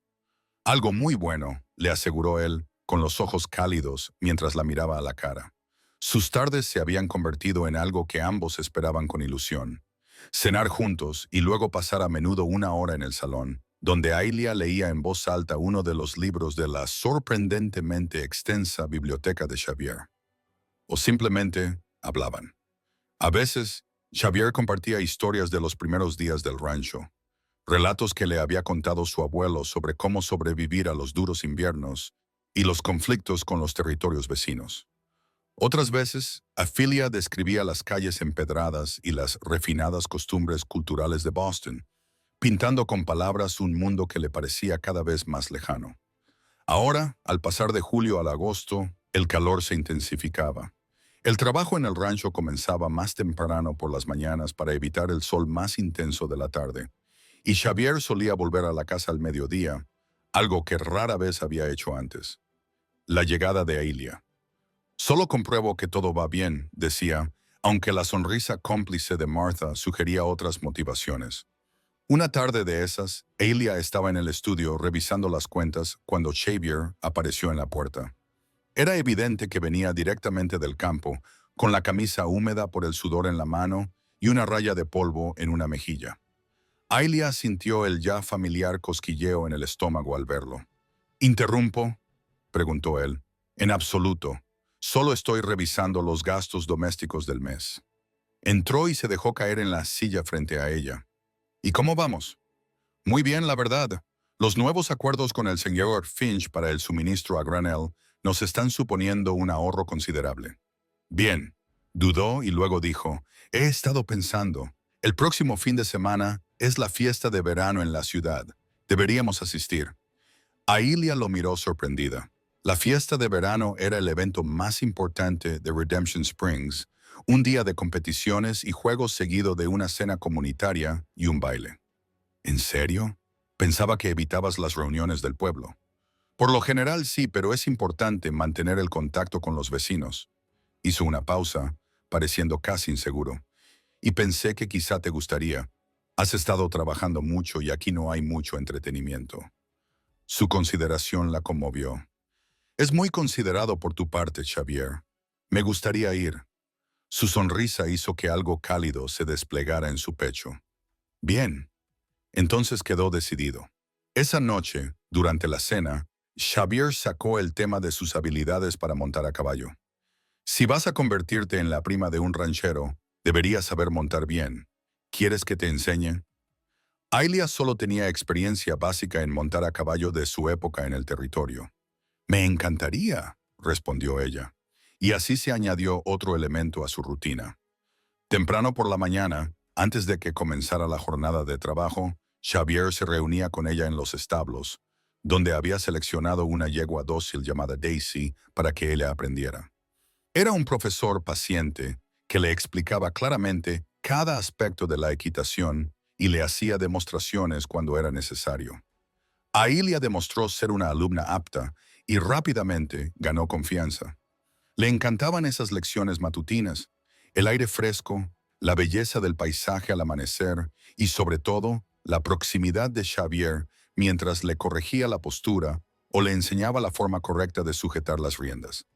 Algo muy bueno, le aseguró él, con los ojos cálidos mientras la miraba a la cara. Sus tardes se habían convertido en algo que ambos esperaban con ilusión. Cenar juntos y luego pasar a menudo una hora en el salón, donde Ailia leía en voz alta uno de los libros de la sorprendentemente extensa biblioteca de Xavier. O simplemente hablaban. A veces, Xavier compartía historias de los primeros días del rancho, relatos que le había contado su abuelo sobre cómo sobrevivir a los duros inviernos y los conflictos con los territorios vecinos. Otras veces, Afilia describía las calles empedradas y las refinadas costumbres culturales de Boston, pintando con palabras un mundo que le parecía cada vez más lejano. Ahora, al pasar de julio al agosto, el calor se intensificaba. El trabajo en el rancho comenzaba más temprano por las mañanas para evitar el sol más intenso de la tarde, y Xavier solía volver a la casa al mediodía, algo que rara vez había hecho antes. La llegada de Ailia. Solo compruebo que todo va bien, decía, aunque la sonrisa cómplice de Martha sugería otras motivaciones. Una tarde de esas, Ailia estaba en el estudio revisando las cuentas cuando Xavier apareció en la puerta. Era evidente que venía directamente del campo, con la camisa húmeda por el sudor en la mano y una raya de polvo en una mejilla. Ailia sintió el ya familiar cosquilleo en el estómago al verlo. ¿Interrumpo?, preguntó él. En absoluto. Solo estoy revisando los gastos domésticos del mes. Entró y se dejó caer en la silla frente a ella. ¿Y cómo vamos? Muy bien, la verdad. Los nuevos acuerdos con el señor Finch para el suministro a granel nos están suponiendo un ahorro considerable. Bien, dudó y luego dijo, he estado pensando, el próximo fin de semana es la fiesta de verano en la ciudad. Deberíamos asistir. Ailia lo miró sorprendida. La fiesta de verano era el evento más importante de Redemption Springs, un día de competiciones y juegos seguido de una cena comunitaria y un baile. ¿En serio? Pensaba que evitabas las reuniones del pueblo. Por lo general sí, pero es importante mantener el contacto con los vecinos. Hizo una pausa, pareciendo casi inseguro. Y pensé que quizá te gustaría. Has estado trabajando mucho y aquí no hay mucho entretenimiento. Su consideración la conmovió. Es muy considerado por tu parte, Xavier. Me gustaría ir. Su sonrisa hizo que algo cálido se desplegara en su pecho. Bien. Entonces quedó decidido. Esa noche, durante la cena, Xavier sacó el tema de sus habilidades para montar a caballo. Si vas a convertirte en la prima de un ranchero, deberías saber montar bien. ¿Quieres que te enseñe? Ailia solo tenía experiencia básica en montar a caballo de su época en el territorio. Me encantaría, respondió ella. Y así se añadió otro elemento a su rutina. Temprano por la mañana, antes de que comenzara la jornada de trabajo, Xavier se reunía con ella en los establos, donde había seleccionado una yegua dócil llamada Daisy para que ella aprendiera. Era un profesor paciente que le explicaba claramente cada aspecto de la equitación y le hacía demostraciones cuando era necesario. Ailia demostró ser una alumna apta y rápidamente ganó confianza. Le encantaban esas lecciones matutinas, el aire fresco, la belleza del paisaje al amanecer y, sobre todo, la proximidad de Xavier mientras le corregía la postura o le enseñaba la forma correcta de sujetar las riendas.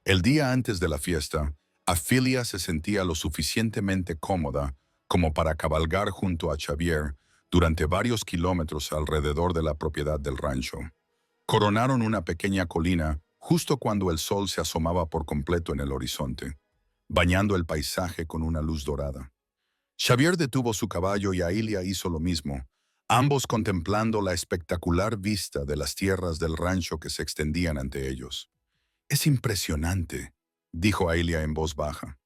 El día antes de la fiesta, Afilia se sentía lo suficientemente cómoda como para cabalgar junto a Xavier durante varios kilómetros alrededor de la propiedad del rancho. Coronaron una pequeña colina justo cuando el sol se asomaba por completo en el horizonte, bañando el paisaje con una luz dorada. Xavier detuvo su caballo y Ailia hizo lo mismo, ambos contemplando la espectacular vista de las tierras del rancho que se extendían ante ellos. «Es impresionante», dijo Ailia en voz baja.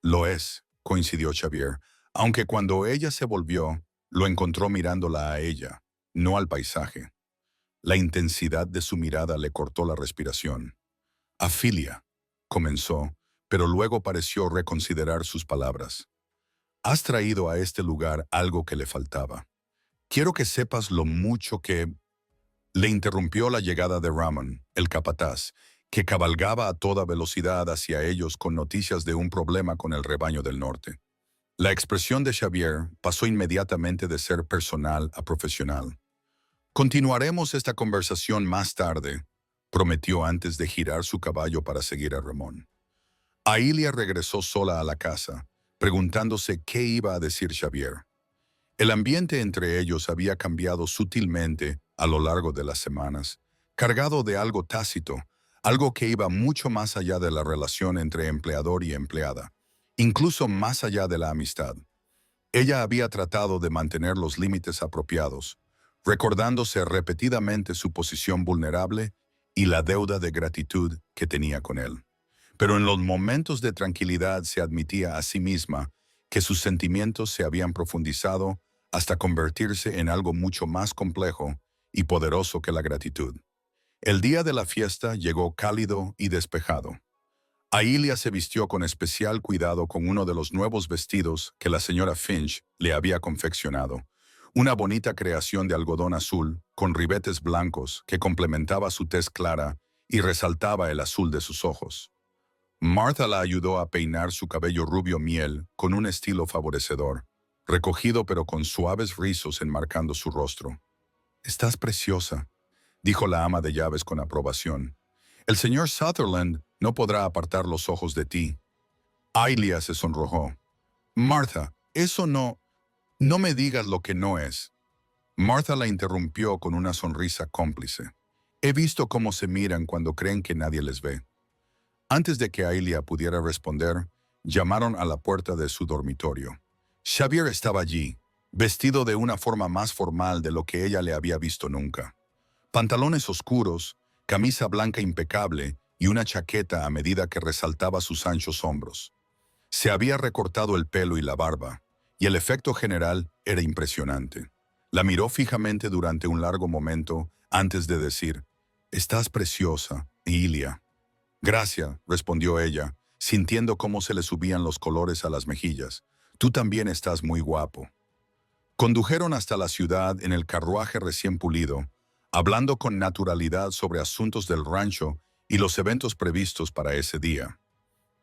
«Lo es», coincidió Xavier, aunque cuando ella se volvió, lo encontró mirándola a ella, no al paisaje. La intensidad de su mirada le cortó la respiración. «Afilia», comenzó, pero luego pareció reconsiderar sus palabras. «Has traído a este lugar algo que le faltaba. Quiero que sepas lo mucho que...» Le interrumpió la llegada de Ramón, el capataz, que cabalgaba a toda velocidad hacia ellos con noticias de un problema con el rebaño del norte. La expresión de Xavier pasó inmediatamente de ser personal a profesional. «Continuaremos esta conversación más tarde», prometió antes de girar su caballo para seguir a Ramón. Ailia regresó sola a la casa, preguntándose qué iba a decir Xavier. El ambiente entre ellos había cambiado sutilmente a lo largo de las semanas, cargado de algo tácito, algo que iba mucho más allá de la relación entre empleador y empleada, incluso más allá de la amistad. Ella había tratado de mantener los límites apropiados, recordándose repetidamente su posición vulnerable y la deuda de gratitud que tenía con él. Pero en los momentos de tranquilidad se admitía a sí misma que sus sentimientos se habían profundizado hasta convertirse en algo mucho más complejo y poderoso que la gratitud. El día de la fiesta llegó cálido y despejado. Ailia se vistió con especial cuidado con uno de los nuevos vestidos que la señora Finch le había confeccionado, una bonita creación de algodón azul con ribetes blancos que complementaba su tez clara y resaltaba el azul de sus ojos. Martha la ayudó a peinar su cabello rubio miel con un estilo favorecedor, recogido pero con suaves rizos enmarcando su rostro. «Estás preciosa», dijo la ama de llaves con aprobación. «El señor Sutherland no podrá apartar los ojos de ti». Ailia se sonrojó. «Martha, eso no... No me digas lo que no es». Martha la interrumpió con una sonrisa cómplice. «He visto cómo se miran cuando creen que nadie les ve». Antes de que Ailia pudiera responder, llamaron a la puerta de su dormitorio. Xavier estaba allí, vestido de una forma más formal de lo que ella le había visto nunca. Pantalones oscuros, camisa blanca impecable y una chaqueta a medida que resaltaba sus anchos hombros. Se había recortado el pelo y la barba, y el efecto general era impresionante. La miró fijamente durante un largo momento antes de decir: «Estás preciosa, Ailia». «Gracias», respondió ella, sintiendo cómo se le subían los colores a las mejillas. «Tú también estás muy guapo». Condujeron hasta la ciudad en el carruaje recién pulido, hablando con naturalidad sobre asuntos del rancho y los eventos previstos para ese día.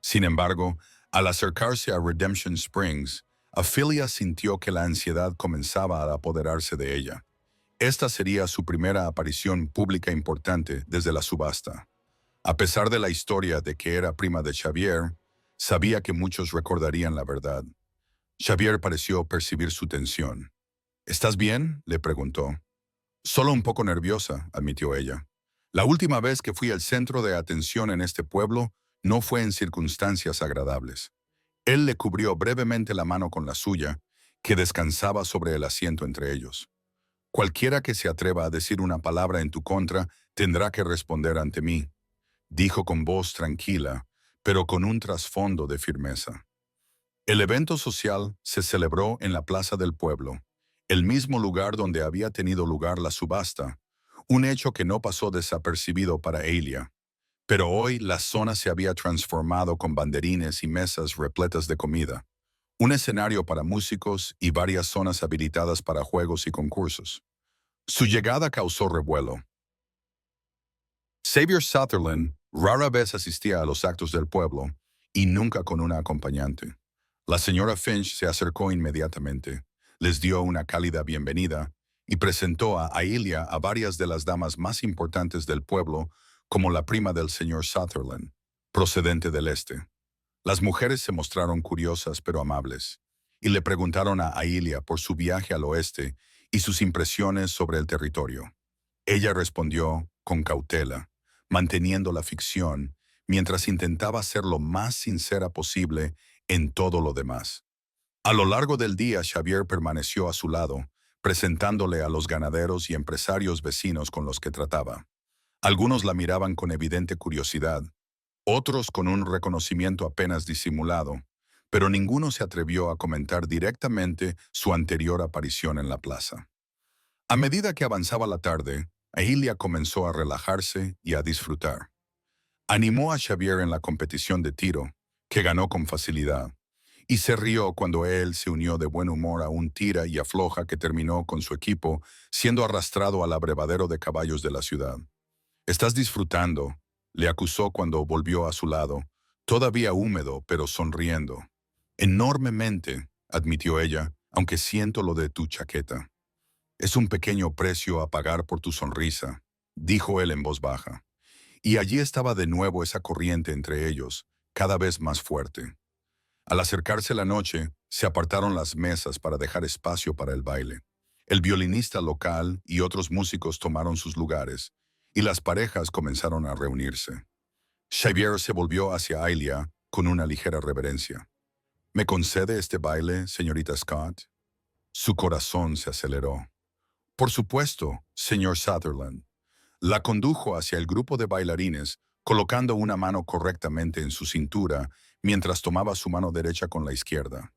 Sin embargo, al acercarse a Redemption Springs, Afilia sintió que la ansiedad comenzaba a apoderarse de ella. Esta sería su primera aparición pública importante desde la subasta. A pesar de la historia de que era prima de Xavier, sabía que muchos recordarían la verdad. Xavier pareció percibir su tensión. «¿Estás bien?», le preguntó. «Solo un poco nerviosa», admitió ella. La última vez que fui el centro de atención en este pueblo no fue en circunstancias agradables. Él le cubrió brevemente la mano con la suya, que descansaba sobre el asiento entre ellos. Cualquiera que se atreva a decir una palabra en tu contra tendrá que responder ante mí, dijo con voz tranquila, pero con un trasfondo de firmeza. El evento social se celebró en la plaza del pueblo, el mismo lugar donde había tenido lugar la subasta, un hecho que no pasó desapercibido para Elia. Pero hoy la zona se había transformado con banderines y mesas repletas de comida, un escenario para músicos y varias zonas habilitadas para juegos y concursos. Su llegada causó revuelo. Xavier Sutherland rara vez asistía a los actos del pueblo y nunca con una acompañante. La señora Finch se acercó inmediatamente, les dio una cálida bienvenida y presentó a Aelia a varias de las damas más importantes del pueblo como la prima del señor Sutherland, procedente del este. Las mujeres se mostraron curiosas pero amables y le preguntaron a Aelia por su viaje al oeste y sus impresiones sobre el territorio. Ella respondió con cautela, manteniendo la ficción, mientras intentaba ser lo más sincera posible en todo lo demás. A lo largo del día, Xavier permaneció a su lado, presentándole a los ganaderos y empresarios vecinos con los que trataba. Algunos la miraban con evidente curiosidad, otros con un reconocimiento apenas disimulado, pero ninguno se atrevió a comentar directamente su anterior aparición en la plaza. A medida que avanzaba la tarde, Aelia comenzó a relajarse y a disfrutar. Animó a Xavier en la competición de tiro, que ganó con facilidad, y se rió cuando él se unió de buen humor a un tira y afloja que terminó con su equipo siendo arrastrado al abrevadero de caballos de la ciudad. «Estás disfrutando», le acusó cuando volvió a su lado, todavía húmedo pero sonriendo. «Enormemente», admitió ella, «aunque siento lo de tu chaqueta». «Es un pequeño precio a pagar por tu sonrisa», dijo él en voz baja. Y allí estaba de nuevo esa corriente entre ellos, cada vez más fuerte. Al acercarse la noche, se apartaron las mesas para dejar espacio para el baile. El violinista local y otros músicos tomaron sus lugares, y las parejas comenzaron a reunirse. Xavier se volvió hacia Aelia con una ligera reverencia. «¿Me concede este baile, señorita Scott?» Su corazón se aceleró. «Por supuesto, señor Sutherland». La condujo hacia el grupo de bailarines, colocando una mano correctamente en su cintura mientras tomaba su mano derecha con la izquierda.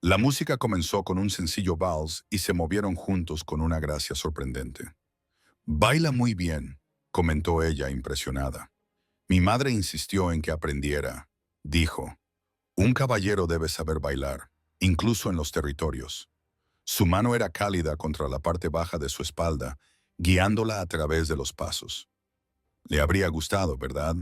La música comenzó con un sencillo vals y se movieron juntos con una gracia sorprendente. «Baila muy bien», comentó ella impresionada. «Mi madre insistió en que aprendiera», dijo. «Un caballero debe saber bailar, incluso en los territorios». Su mano era cálida contra la parte baja de su espalda, guiándola a través de los pasos. Le habría gustado, ¿verdad?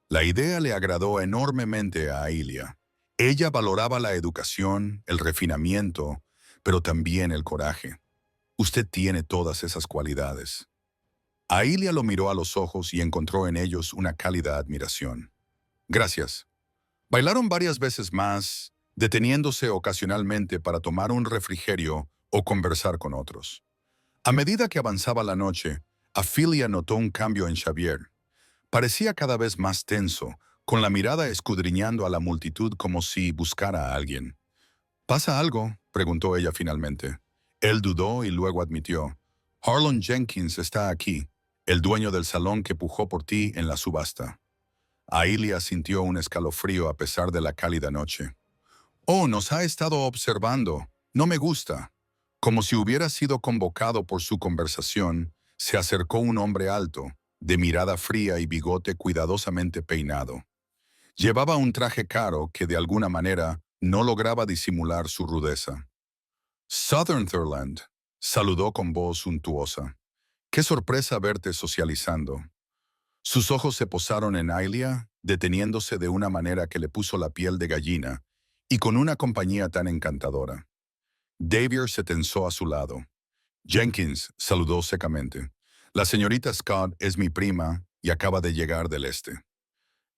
La idea le agradó enormemente a Aelia. Ella valoraba la educación, el refinamiento, pero también el coraje. «Usted tiene todas esas cualidades». Aelia lo miró a los ojos y encontró en ellos una cálida admiración. «Gracias». Bailaron varias veces más, deteniéndose ocasionalmente para tomar un refrigerio o conversar con otros. A medida que avanzaba la noche, Ophelia notó un cambio en Xavier. Parecía cada vez más tenso, con la mirada escudriñando a la multitud como si buscara a alguien. «¿Pasa algo?», preguntó ella finalmente. Él dudó y luego admitió. «Harlan Jenkins está aquí, el dueño del salón que pujó por ti en la subasta». Aelia sintió un escalofrío a pesar de la cálida noche. «Oh, nos ha estado observando. No me gusta». Como si hubiera sido convocado por su conversación, se acercó un hombre alto, de mirada fría y bigote cuidadosamente peinado. Llevaba un traje caro que de alguna manera no lograba disimular su rudeza. «Sutherland», saludó con voz suntuosa. «Qué sorpresa verte socializando». Sus ojos se posaron en Aelia, deteniéndose de una manera que le puso la piel de gallina, y con una compañía tan encantadora. Xavier se tensó a su lado. «Jenkins», saludó secamente. «La señorita Scott es mi prima y acaba de llegar del este».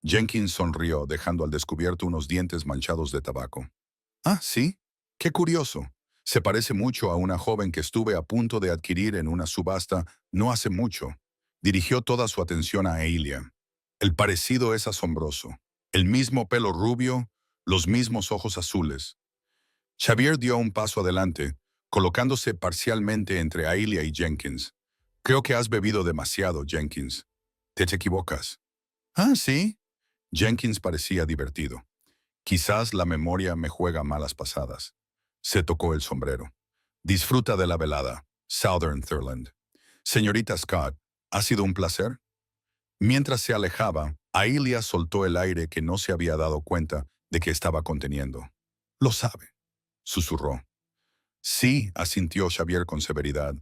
Jenkins sonrió, dejando al descubierto unos dientes manchados de tabaco. «Ah, ¿sí? Qué curioso. Se parece mucho a una joven que estuve a punto de adquirir en una subasta no hace mucho. Dirigió toda su atención a Ailia. El parecido es asombroso. El mismo pelo rubio, los mismos ojos azules. Xavier dio un paso adelante, colocándose parcialmente entre Ailia y Jenkins. Creo que has bebido demasiado, Jenkins. Te equivocas. Ah, ¿sí? Jenkins parecía divertido. Quizás la memoria me juega malas pasadas. Se tocó el sombrero. Disfruta de la velada, Southern Thurland. Señorita Scott, ¿ha sido un placer? Mientras se alejaba, Ailia soltó el aire que no se había dado cuenta de que estaba conteniendo. Lo sabe, susurró. Sí, asintió Xavier con severidad,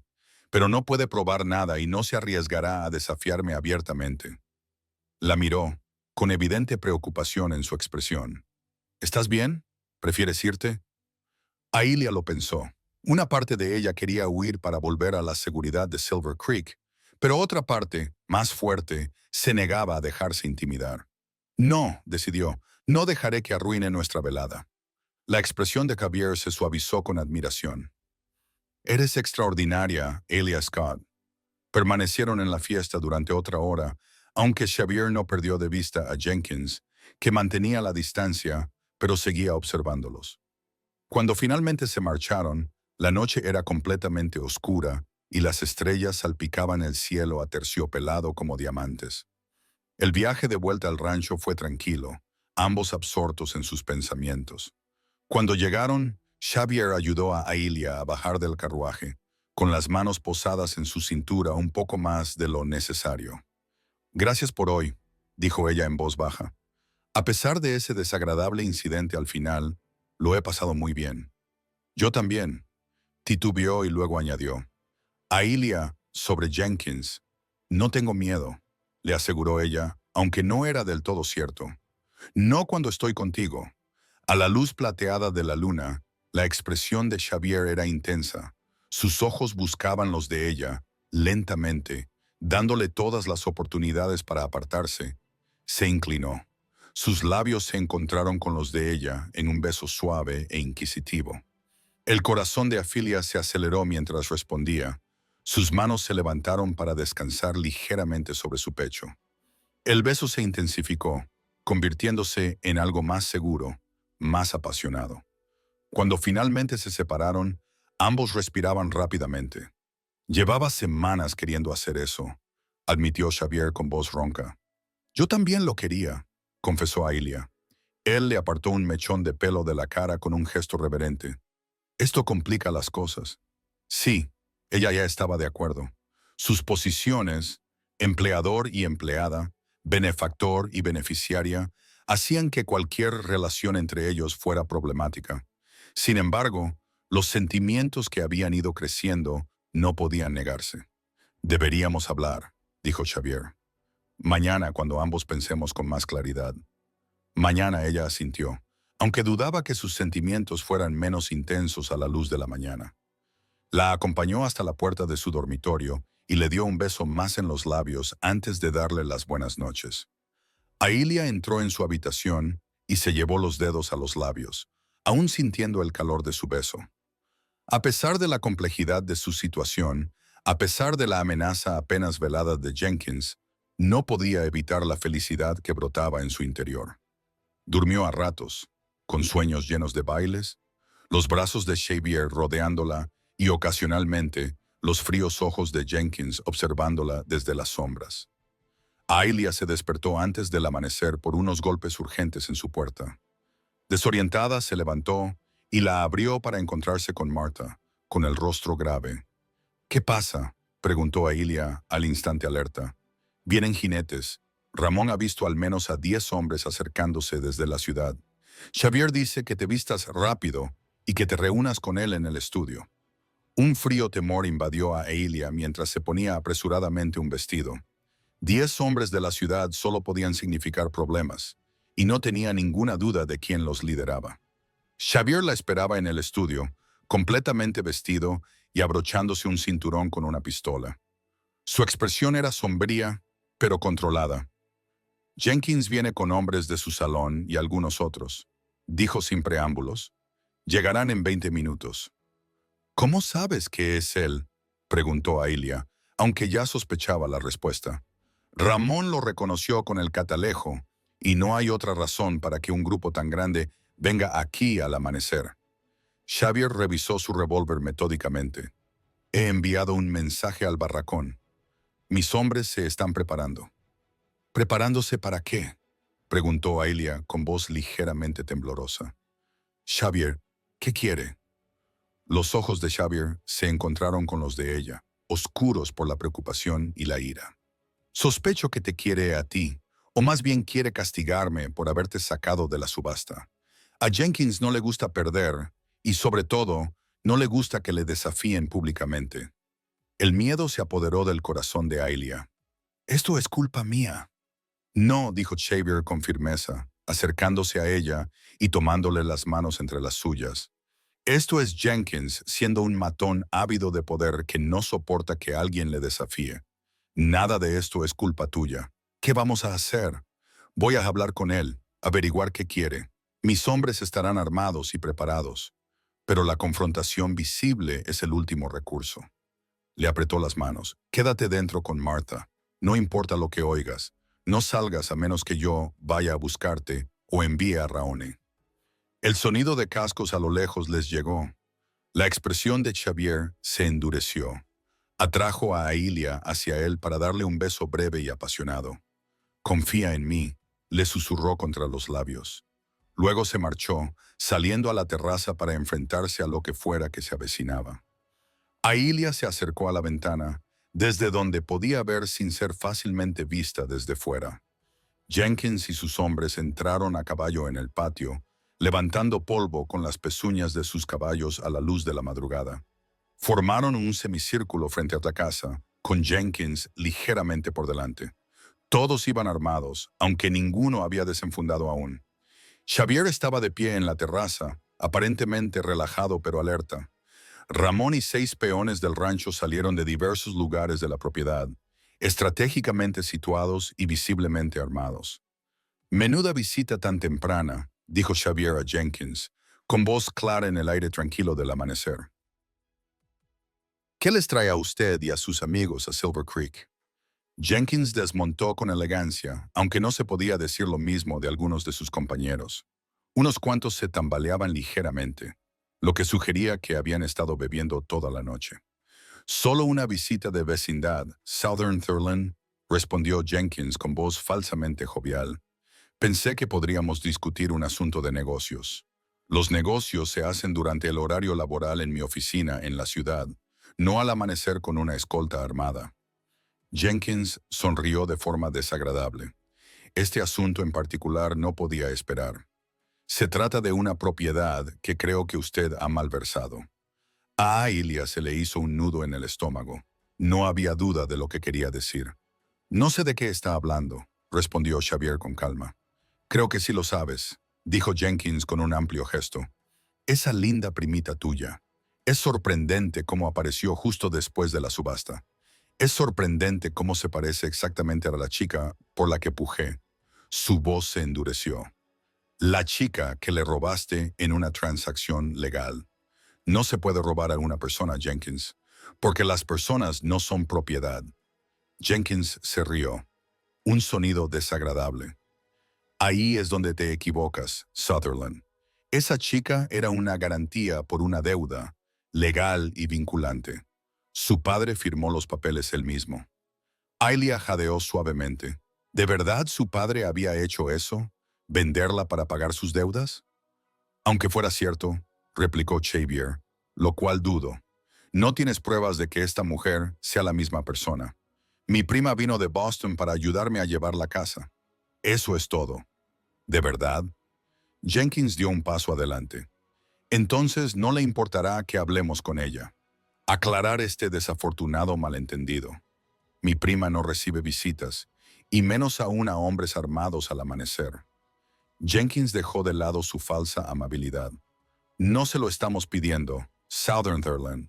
pero no puede probar nada y no se arriesgará a desafiarme abiertamente. La miró, con evidente preocupación en su expresión. ¿Estás bien? ¿Prefieres irte? Ailia lo pensó. Una parte de ella quería huir para volver a la seguridad de Silver Creek, pero otra parte, más fuerte, se negaba a dejarse intimidar. No, decidió, no dejaré que arruine nuestra velada. La expresión de Xavier se suavizó con admiración. Eres extraordinaria, Ailia Scott. Permanecieron en la fiesta durante otra hora, aunque Xavier no perdió de vista a Jenkins, que mantenía la distancia, pero seguía observándolos. Cuando finalmente se marcharon, la noche era completamente oscura y las estrellas salpicaban el cielo aterciopelado como diamantes. El viaje de vuelta al rancho fue tranquilo, ambos absortos en sus pensamientos. Cuando llegaron, Xavier ayudó a Ailia a bajar del carruaje, con las manos posadas en su cintura un poco más de lo necesario. Gracias por hoy, dijo ella en voz baja. A pesar de ese desagradable incidente al final, lo he pasado muy bien. Yo también, titubeó y luego añadió. Ailia, sobre Jenkins. No tengo miedo, le aseguró ella, aunque no era del todo cierto. No cuando estoy contigo. A la luz plateada de la luna, la expresión de Xavier era intensa. Sus ojos buscaban los de ella, lentamente, dándole todas las oportunidades para apartarse. Se inclinó. Sus labios se encontraron con los de ella en un beso suave e inquisitivo. El corazón de Afilia se aceleró mientras respondía. Sus manos se levantaron para descansar ligeramente sobre su pecho. El beso se intensificó, convirtiéndose en algo más seguro, más apasionado. Cuando finalmente se separaron, ambos respiraban rápidamente. Llevaba semanas queriendo hacer eso, admitió Xavier con voz ronca. Yo también lo quería, confesó Ailia. Él le apartó un mechón de pelo de la cara con un gesto reverente. Esto complica las cosas. Sí, ella ya estaba de acuerdo. Sus posiciones, empleador y empleada, benefactor y beneficiaria, hacían que cualquier relación entre ellos fuera problemática. Sin embargo, los sentimientos que habían ido creciendo no podían negarse. Deberíamos hablar, dijo Xavier. Mañana, cuando ambos pensemos con más claridad. Mañana ella asintió, aunque dudaba que sus sentimientos fueran menos intensos a la luz de la mañana. La acompañó hasta la puerta de su dormitorio y le dio un beso más en los labios antes de darle las buenas noches. Ailia entró en su habitación y se llevó los dedos a los labios, aún sintiendo el calor de su beso. A pesar de la complejidad de su situación, a pesar de la amenaza apenas velada de Jenkins, no podía evitar la felicidad que brotaba en su interior. Durmió a ratos, con sueños llenos de bailes, los brazos de Xavier rodeándola y ocasionalmente los fríos ojos de Jenkins observándola desde las sombras. Ailia se despertó antes del amanecer por unos golpes urgentes en su puerta. Desorientada se levantó y la abrió para encontrarse con Martha, con el rostro grave. ¿Qué pasa?, preguntó Ailia al instante alerta. Vienen jinetes. Ramón ha visto al menos a 10 hombres acercándose desde la ciudad. Xavier dice que te vistas rápido y que te reúnas con él en el estudio. Un frío temor invadió a Ailia mientras se ponía apresuradamente un vestido. 10 hombres de la ciudad solo podían significar problemas, y no tenía ninguna duda de quién los lideraba. Xavier la esperaba en el estudio, completamente vestido y abrochándose un cinturón con una pistola. Su expresión era sombría, pero controlada. Jenkins viene con hombres de su salón y algunos otros, dijo sin preámbulos. Llegarán en 20 minutos. ¿Cómo sabes que es él?, preguntó Ailia, aunque ya sospechaba la respuesta. Ramón lo reconoció con el catalejo, y no hay otra razón para que un grupo tan grande venga aquí al amanecer. Xavier revisó su revólver metódicamente. He enviado un mensaje al barracón. Mis hombres se están preparando. ¿Preparándose para qué?, preguntó Aília con voz ligeramente temblorosa. Xavier, ¿qué quiere? Los ojos de Xavier se encontraron con los de ella, oscuros por la preocupación y la ira. Sospecho que te quiere a ti, o más bien quiere castigarme por haberte sacado de la subasta. A Jenkins no le gusta perder, y sobre todo, no le gusta que le desafíen públicamente. El miedo se apoderó del corazón de Aília. Esto es culpa mía. No, dijo Xavier con firmeza, acercándose a ella y tomándole las manos entre las suyas. Esto es Jenkins siendo un matón ávido de poder que no soporta que alguien le desafíe. Nada de esto es culpa tuya. ¿Qué vamos a hacer? Voy a hablar con él, averiguar qué quiere. Mis hombres estarán armados y preparados, pero la confrontación visible es el último recurso. Le apretó las manos. Quédate dentro con Martha. No importa lo que oigas. No salgas a menos que yo vaya a buscarte o envíe a Raone. El sonido de cascos a lo lejos les llegó. La expresión de Xavier se endureció. Atrajo a Aília hacia él para darle un beso breve y apasionado. Confía en mí, le susurró contra los labios. Luego se marchó, saliendo a la terraza para enfrentarse a lo que fuera que se avecinaba. Aília se acercó a la ventana, desde donde podía ver sin ser fácilmente vista desde fuera. Jenkins y sus hombres entraron a caballo en el patio, levantando polvo con las pezuñas de sus caballos a la luz de la madrugada. Formaron un semicírculo frente a la casa, con Jenkins ligeramente por delante. Todos iban armados, aunque ninguno había desenfundado aún. Xavier estaba de pie en la terraza, aparentemente relajado pero alerta. Ramón y 6 peones del rancho salieron de diversos lugares de la propiedad, estratégicamente situados y visiblemente armados. Menuda visita tan temprana, dijo Xavier a Jenkins, con voz clara en el aire tranquilo del amanecer. ¿Qué les trae a usted y a sus amigos a Silver Creek? Jenkins desmontó con elegancia, aunque no se podía decir lo mismo de algunos de sus compañeros. Unos cuantos se tambaleaban ligeramente, lo que sugería que habían estado bebiendo toda la noche. Solo una visita de vecindad, Southern Thurland, respondió Jenkins con voz falsamente jovial. Pensé que podríamos discutir un asunto de negocios. Los negocios se hacen durante el horario laboral en mi oficina en la ciudad, no al amanecer con una escolta armada. Jenkins sonrió de forma desagradable. Este asunto en particular no podía esperar. Se trata de una propiedad que creo que usted ha malversado. A Aília se le hizo un nudo en el estómago. No había duda de lo que quería decir. No sé de qué está hablando, respondió Xavier con calma. Creo que sí lo sabes, dijo Jenkins con un amplio gesto. Esa linda primita tuya. Es sorprendente cómo apareció justo después de la subasta. Es sorprendente cómo se parece exactamente a la chica por la que pujé. Su voz se endureció. La chica que le robaste en una transacción legal. No se puede robar a una persona, Jenkins, porque las personas no son propiedad. Jenkins se rió. Un sonido desagradable. Ahí es donde te equivocas, Sutherland. Esa chica era una garantía por una deuda, legal y vinculante. Su padre firmó los papeles él mismo. Aília jadeó suavemente. ¿De verdad su padre había hecho eso? ¿Venderla para pagar sus deudas? Aunque fuera cierto, replicó Xavier, lo cual dudo. No tienes pruebas de que esta mujer sea la misma persona. Mi prima vino de Boston para ayudarme a llevar la casa. Eso es todo. ¿De verdad? Jenkins dio un paso adelante. Entonces no le importará que hablemos con ella. Aclarar este desafortunado malentendido. Mi prima no recibe visitas, y menos aún a hombres armados al amanecer. Jenkins dejó de lado su falsa amabilidad. No se lo estamos pidiendo, Southern Thurland.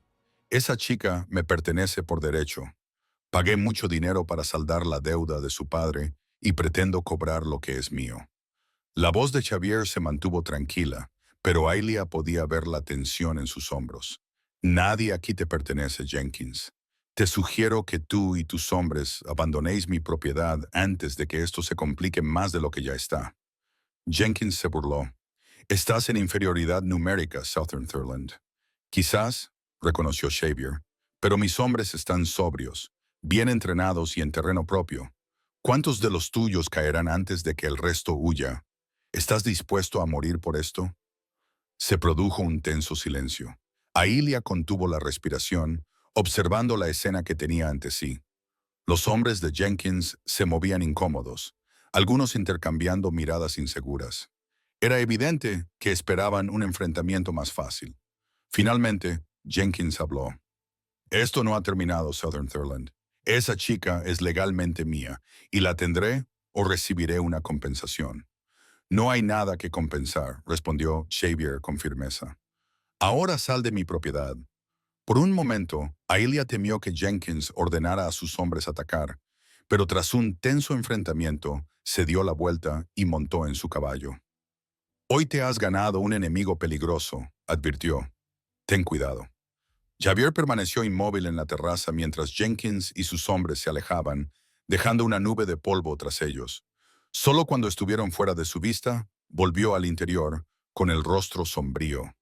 Esa chica me pertenece por derecho. Pagué mucho dinero para saldar la deuda de su padre y pretendo cobrar lo que es mío. La voz de Xavier se mantuvo tranquila, pero Aília podía ver la tensión en sus hombros. Nadie aquí te pertenece, Jenkins. Te sugiero que tú y tus hombres abandonéis mi propiedad antes de que esto se complique más de lo que ya está. Jenkins se burló. Estás en inferioridad numérica, Southern Thurland. Quizás, reconoció Xavier, pero mis hombres están sobrios, bien entrenados y en terreno propio. ¿Cuántos de los tuyos caerán antes de que el resto huya? ¿Estás dispuesto a morir por esto? Se produjo un tenso silencio. Aília contuvo la respiración, observando la escena que tenía ante sí. Los hombres de Jenkins se movían incómodos, algunos intercambiando miradas inseguras. Era evidente que esperaban un enfrentamiento más fácil. Finalmente, Jenkins habló. Esto no ha terminado, Southern Thurland. Esa chica es legalmente mía, y la tendré o recibiré una compensación. No hay nada que compensar, respondió Xavier con firmeza. Ahora sal de mi propiedad. Por un momento, Aília temió que Jenkins ordenara a sus hombres atacar, pero tras un tenso enfrentamiento, se dio la vuelta y montó en su caballo. Hoy te has ganado un enemigo peligroso, advirtió. Ten cuidado. Xavier permaneció inmóvil en la terraza mientras Jenkins y sus hombres se alejaban, dejando una nube de polvo tras ellos. Solo cuando estuvieron fuera de su vista, volvió al interior, con el rostro sombrío.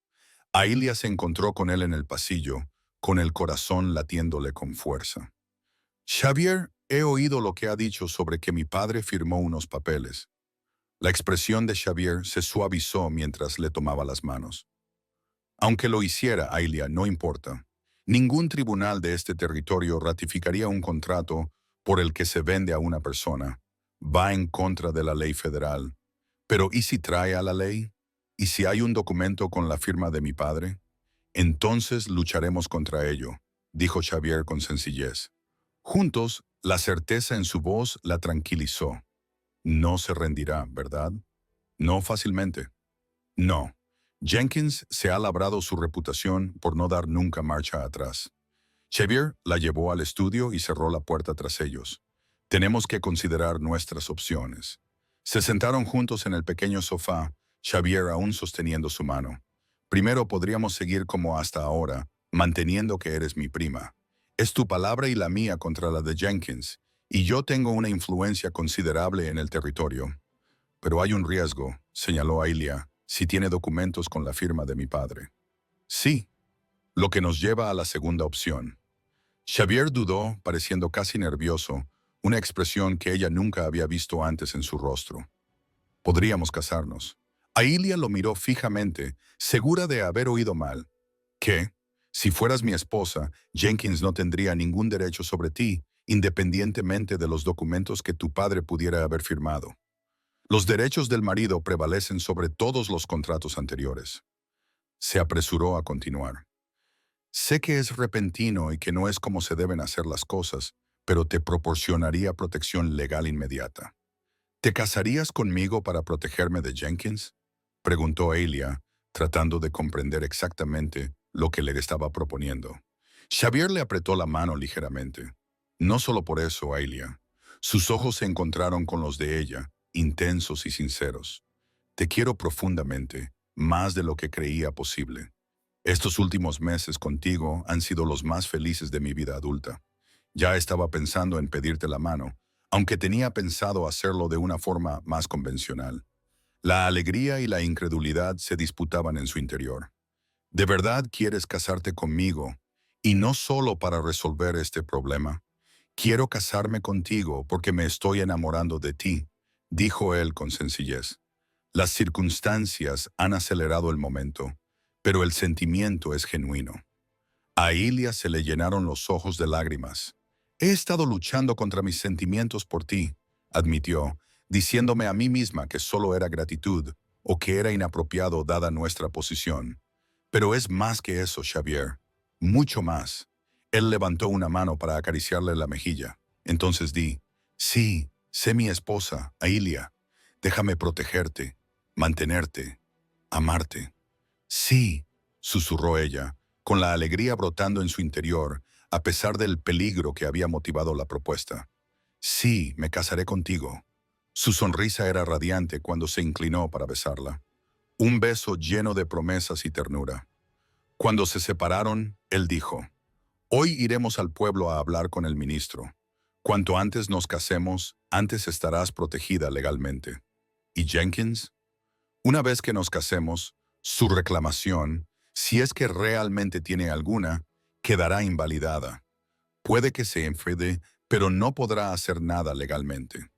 Aília se encontró con él en el pasillo, con el corazón latiéndole con fuerza. Xavier, he oído lo que ha dicho sobre que mi padre firmó unos papeles. La expresión de Xavier se suavizó mientras le tomaba las manos. Aunque lo hiciera, Aília, no importa. Ningún tribunal de este territorio ratificaría un contrato por el que se vende a una persona. Va en contra de la ley federal. Pero ¿y si trae a la ley? ¿Y si hay un documento con la firma de mi padre? Entonces lucharemos contra ello, dijo Xavier con sencillez. Juntos, la certeza en su voz la tranquilizó. No se rendirá, ¿verdad? No fácilmente. No. Jenkins se ha labrado su reputación por no dar nunca marcha atrás. Xavier la llevó al estudio y cerró la puerta tras ellos. Tenemos que considerar nuestras opciones. Se sentaron juntos en el pequeño sofá, Xavier aún sosteniendo su mano. Primero podríamos seguir como hasta ahora, manteniendo que eres mi prima. Es tu palabra y la mía contra la de Jenkins, y yo tengo una influencia considerable en el territorio. Pero hay un riesgo, señaló Aília, si tiene documentos con la firma de mi padre. Sí, lo que nos lleva a la segunda opción. Xavier dudó, pareciendo casi nervioso, una expresión que ella nunca había visto antes en su rostro. Podríamos casarnos. Aília lo miró fijamente, segura de haber oído mal. ¿Qué? Si fueras mi esposa, Jenkins no tendría ningún derecho sobre ti, independientemente de los documentos que tu padre pudiera haber firmado. Los derechos del marido prevalecen sobre todos los contratos anteriores. Se apresuró a continuar. Sé que es repentino y que no es como se deben hacer las cosas, pero te proporcionaría protección legal inmediata. ¿Te casarías conmigo para protegerme de Jenkins? Preguntó Aília, tratando de comprender exactamente lo que le estaba proponiendo. Xavier le apretó la mano ligeramente. No solo por eso, Aília. Sus ojos se encontraron con los de ella, intensos y sinceros. Te quiero profundamente, más de lo que creía posible. Estos últimos meses contigo han sido los más felices de mi vida adulta. Ya estaba pensando en pedirte la mano, aunque tenía pensado hacerlo de una forma más convencional. La alegría y la incredulidad se disputaban en su interior. ¿De verdad quieres casarte conmigo? Y no solo para resolver este problema. Quiero casarme contigo porque me estoy enamorando de ti, dijo él con sencillez. Las circunstancias han acelerado el momento, pero el sentimiento es genuino. A Aília se le llenaron los ojos de lágrimas. He estado luchando contra mis sentimientos por ti, admitió, diciéndome a mí misma que solo era gratitud o que era inapropiado dada nuestra posición. Pero es más que eso, Xavier. Mucho más. Él levantó una mano para acariciarle la mejilla. Entonces di, sí, sé mi esposa, Aília. Déjame protegerte, mantenerte, amarte. Sí, susurró ella, con la alegría brotando en su interior, a pesar del peligro que había motivado la propuesta. Sí, me casaré contigo. Su sonrisa era radiante cuando se inclinó para besarla. Un beso lleno de promesas y ternura. Cuando se separaron, él dijo, Hoy iremos al pueblo a hablar con el ministro. Cuanto antes nos casemos, antes estarás protegida legalmente. ¿Y Jenkins? Una vez que nos casemos, su reclamación, si es que realmente tiene alguna, quedará invalidada. Puede que se enfrede, pero no podrá hacer nada legalmente.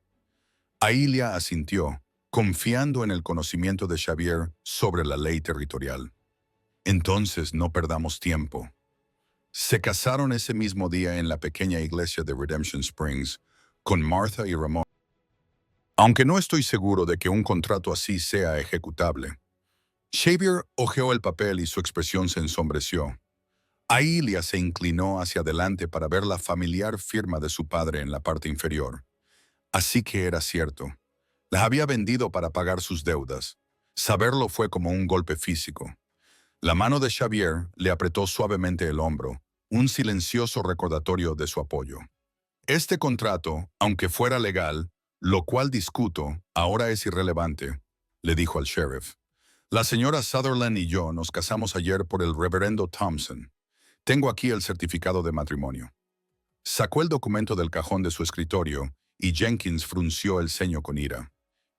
Ailia asintió, confiando en el conocimiento de Xavier sobre la ley territorial. Entonces no perdamos tiempo. Se casaron ese mismo día en la pequeña iglesia de Redemption Springs, con Martha y Ramón. Aunque no estoy seguro de que un contrato así sea ejecutable. Xavier hojeó el papel y su expresión se ensombreció. Ailia se inclinó hacia adelante para ver la familiar firma de su padre en la parte inferior. Así que era cierto. La había vendido para pagar sus deudas. Saberlo fue como un golpe físico. La mano de Xavier le apretó suavemente el hombro, un silencioso recordatorio de su apoyo. Este contrato, aunque fuera legal, lo cual discuto, ahora es irrelevante, le dijo al sheriff. La señora Sutherland y yo nos casamos ayer por el reverendo Thompson. Tengo aquí el certificado de matrimonio. Sacó el documento del cajón de su escritorio y Jenkins frunció el ceño con ira.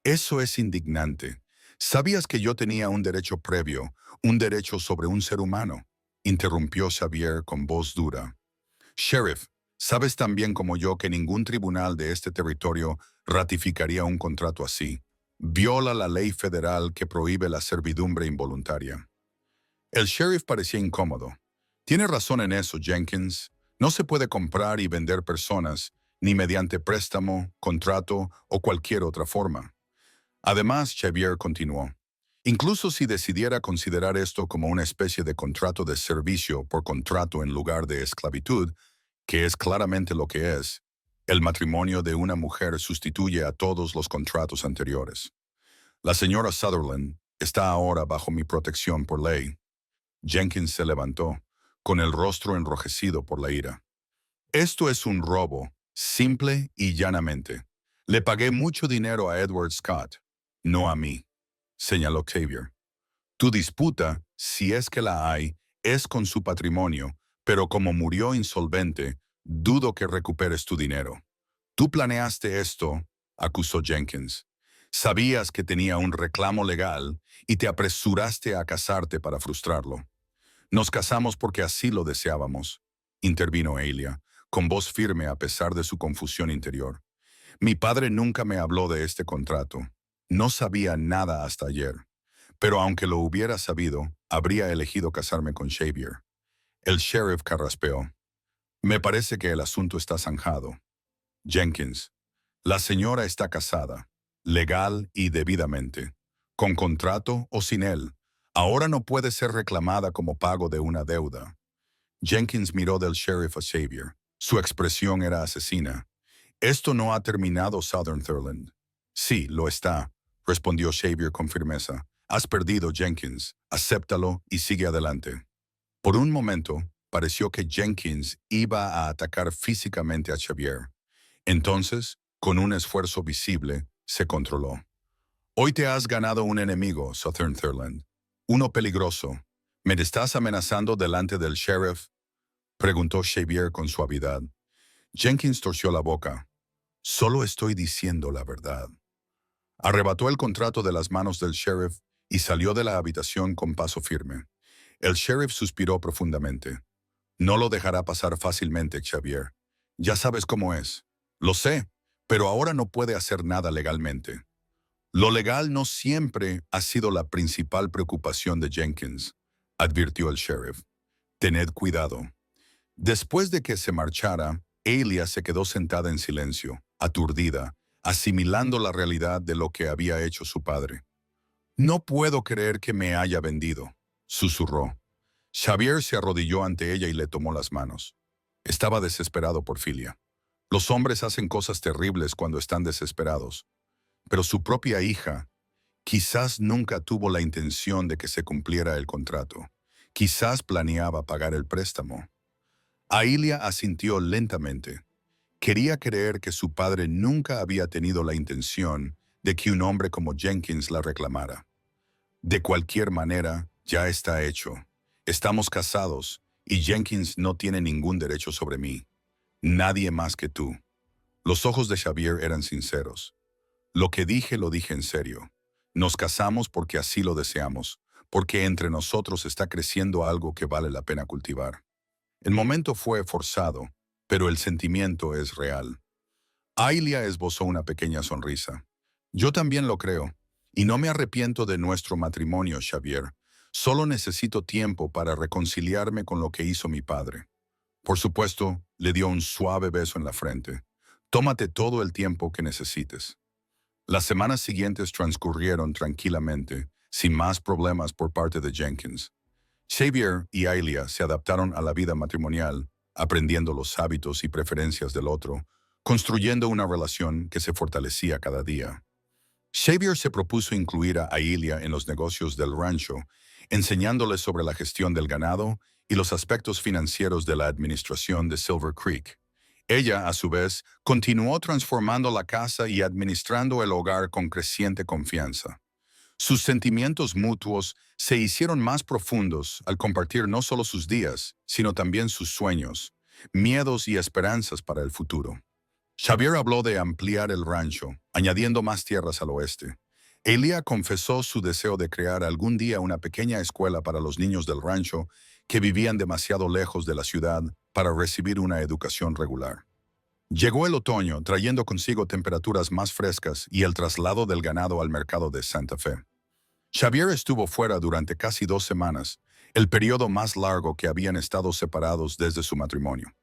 Eso es indignante. ¿Sabías que yo tenía un derecho previo, un derecho sobre un ser humano? Interrumpió Xavier con voz dura. Sheriff, sabes tan bien como yo que ningún tribunal de este territorio ratificaría un contrato así. Viola la ley federal que prohíbe la servidumbre involuntaria. El sheriff parecía incómodo. Tiene razón en eso, Jenkins. No se puede comprar y vender personas, ni mediante préstamo, contrato o cualquier otra forma. Además, Xavier continuó, incluso si decidiera considerar esto como una especie de contrato de servicio por contrato en lugar de esclavitud, que es claramente lo que es, el matrimonio de una mujer sustituye a todos los contratos anteriores. La señora Sutherland está ahora bajo mi protección por ley. Jenkins se levantó, con el rostro enrojecido por la ira. Esto es un robo, simple y llanamente. Le pagué mucho dinero a Edward Scott, no a mí, señaló Xavier. Tu disputa, si es que la hay, es con su patrimonio, pero como murió insolvente, dudo que recuperes tu dinero. Tú planeaste esto, acusó Jenkins. Sabías que tenía un reclamo legal y te apresuraste a casarte para frustrarlo. Nos casamos porque así lo deseábamos, intervino Ailia, con voz firme a pesar de su confusión interior. Mi padre nunca me habló de este contrato. No sabía nada hasta ayer. Pero aunque lo hubiera sabido, habría elegido casarme con Xavier. El sheriff carraspeó. Me parece que el asunto está zanjado. Jenkins, la señora está casada, legal y debidamente, con contrato o sin él. Ahora no puede ser reclamada como pago de una deuda. Jenkins miró del sheriff a Xavier. Su expresión era asesina. Esto no ha terminado, Sutherland. Sí, lo está, respondió Xavier con firmeza. Has perdido, Jenkins. Acéptalo y sigue adelante. Por un momento, pareció que Jenkins iba a atacar físicamente a Xavier. Entonces, con un esfuerzo visible, se controló. Hoy te has ganado un enemigo, Sutherland. Uno peligroso. ¿Me estás amenazando delante del sheriff? Preguntó Xavier con suavidad. Jenkins torció la boca. Solo estoy diciendo la verdad. Arrebató el contrato de las manos del sheriff y salió de la habitación con paso firme. El sheriff suspiró profundamente. No lo dejará pasar fácilmente, Xavier. Ya sabes cómo es. Lo sé, pero ahora no puede hacer nada legalmente. Lo legal no siempre ha sido la principal preocupación de Jenkins, advirtió el sheriff. Tened cuidado. Después de que se marchara, Ailia se quedó sentada en silencio, aturdida, asimilando la realidad de lo que había hecho su padre. No puedo creer que me haya vendido, susurró. Xavier se arrodilló ante ella y le tomó las manos. Estaba desesperado por Filia. Los hombres hacen cosas terribles cuando están desesperados, pero su propia hija quizás nunca tuvo la intención de que se cumpliera el contrato. Quizás planeaba pagar el préstamo. Ailia asintió lentamente. Quería creer que su padre nunca había tenido la intención de que un hombre como Jenkins la reclamara. De cualquier manera, ya está hecho. Estamos casados, y Jenkins no tiene ningún derecho sobre mí. Nadie más que tú. Los ojos de Xavier eran sinceros. Lo que dije lo dije en serio. Nos casamos porque así lo deseamos, porque entre nosotros está creciendo algo que vale la pena cultivar. El momento fue forzado, pero el sentimiento es real. Ailia esbozó una pequeña sonrisa. Yo también lo creo, y no me arrepiento de nuestro matrimonio, Xavier. Solo necesito tiempo para reconciliarme con lo que hizo mi padre. Por supuesto, le dio un suave beso en la frente. Tómate todo el tiempo que necesites. Las semanas siguientes transcurrieron tranquilamente, sin más problemas por parte de Jenkins. Xavier y Ailia se adaptaron a la vida matrimonial, aprendiendo los hábitos y preferencias del otro, construyendo una relación que se fortalecía cada día. Xavier se propuso incluir a Ailia en los negocios del rancho, enseñándole sobre la gestión del ganado y los aspectos financieros de la administración de Silver Creek. Ella, a su vez, continuó transformando la casa y administrando el hogar con creciente confianza. Sus sentimientos mutuos se hicieron más profundos al compartir no solo sus días, sino también sus sueños, miedos y esperanzas para el futuro. Xavier habló de ampliar el rancho, añadiendo más tierras al oeste. Elia confesó su deseo de crear algún día una pequeña escuela para los niños del rancho que vivían demasiado lejos de la ciudad para recibir una educación regular. Llegó el otoño, trayendo consigo temperaturas más frescas y el traslado del ganado al mercado de Santa Fe. Xavier estuvo fuera durante casi 2 semanas, el periodo más largo que habían estado separados desde su matrimonio.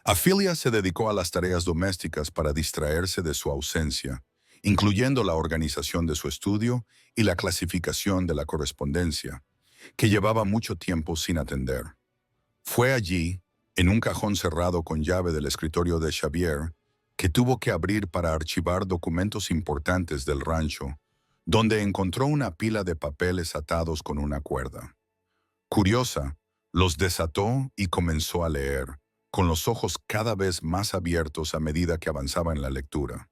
Afilia se dedicó a las tareas domésticas para distraerse de su ausencia, incluyendo la organización de su estudio y la clasificación de la correspondencia, que llevaba mucho tiempo sin atender. Fue allí, en un cajón cerrado con llave del escritorio de Xavier, que tuvo que abrir para archivar documentos importantes del rancho, donde encontró una pila de papeles atados con una cuerda. Curiosa, los desató y comenzó a leer, con los ojos cada vez más abiertos a medida que avanzaba en la lectura.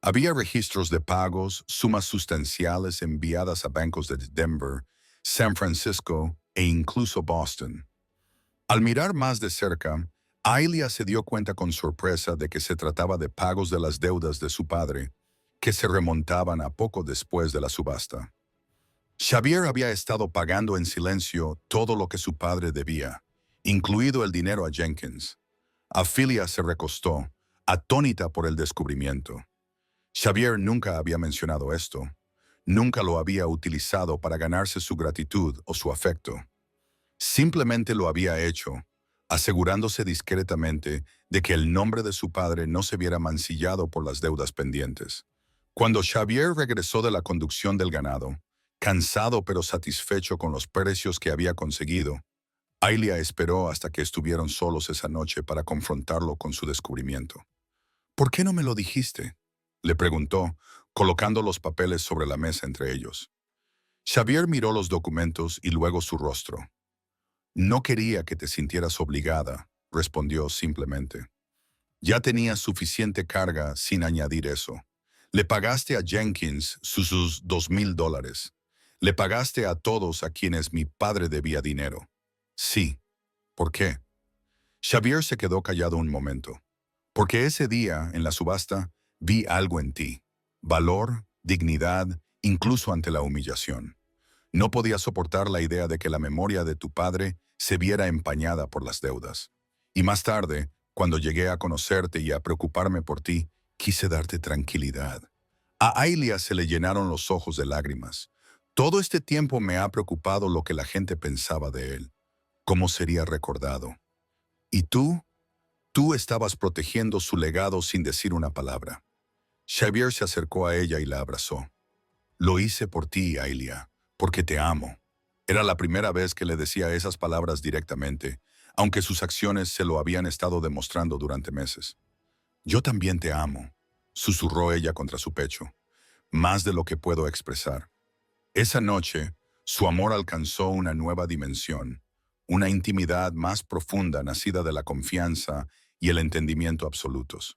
Había registros de pagos, sumas sustanciales enviadas a bancos de Denver, San Francisco e incluso Boston. Al mirar más de cerca, Ailia se dio cuenta con sorpresa de que se trataba de pagos de las deudas de su padre, que se remontaban a poco después de la subasta. Xavier había estado pagando en silencio todo lo que su padre debía, incluido el dinero a Jenkins. Afilia se recostó, atónita por el descubrimiento. Xavier nunca había mencionado esto. Nunca lo había utilizado para ganarse su gratitud o su afecto. Simplemente lo había hecho, asegurándose discretamente de que el nombre de su padre no se viera mancillado por las deudas pendientes. Cuando Xavier regresó de la conducción del ganado, cansado pero satisfecho con los precios que había conseguido, Ailia esperó hasta que estuvieron solos esa noche para confrontarlo con su descubrimiento. ¿Por qué no me lo dijiste?, le preguntó, colocando los papeles sobre la mesa entre ellos. Xavier miró los documentos y luego su rostro. No quería que te sintieras obligada, respondió simplemente. Ya tenías suficiente carga sin añadir eso. Le pagaste a Jenkins sus $2,000. Le pagaste a todos a quienes mi padre debía dinero. Sí. ¿Por qué? Xavier se quedó callado un momento. Porque ese día, en la subasta, vi algo en ti. Valor, dignidad, incluso ante la humillación. No podía soportar la idea de que la memoria de tu padre se viera empañada por las deudas. Y más tarde, cuando llegué a conocerte y a preocuparme por ti, quise darte tranquilidad. A Ailia se le llenaron los ojos de lágrimas. Todo este tiempo me ha preocupado lo que la gente pensaba de él. ¿Cómo sería recordado? ¿Y tú? Tú estabas protegiendo su legado sin decir una palabra. Xavier se acercó a ella y la abrazó. Lo hice por ti, Ailia, porque te amo. Era la primera vez que le decía esas palabras directamente, aunque sus acciones se lo habían estado demostrando durante meses. Yo también te amo, susurró ella contra su pecho, más de lo que puedo expresar. Esa noche, su amor alcanzó una nueva dimensión, una intimidad más profunda nacida de la confianza y el entendimiento absolutos.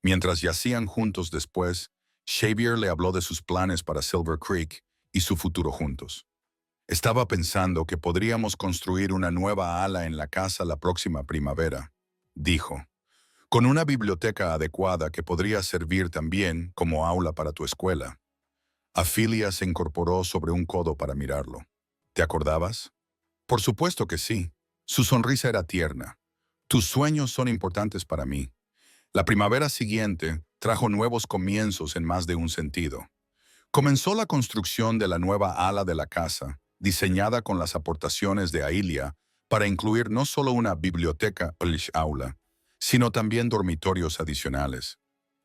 Mientras yacían juntos después, Xavier le habló de sus planes para Silver Creek y su futuro juntos. Estaba pensando que podríamos construir una nueva ala en la casa la próxima primavera, dijo, con una biblioteca adecuada que podría servir también como aula para tu escuela. Afilia se incorporó sobre un codo para mirarlo. ¿Te acordabas? Por supuesto que sí. Su sonrisa era tierna. Tus sueños son importantes para mí. La primavera siguiente trajo nuevos comienzos en más de un sentido. Comenzó la construcción de la nueva ala de la casa, diseñada con las aportaciones de Ailia para incluir no solo una biblioteca aula, sino también dormitorios adicionales.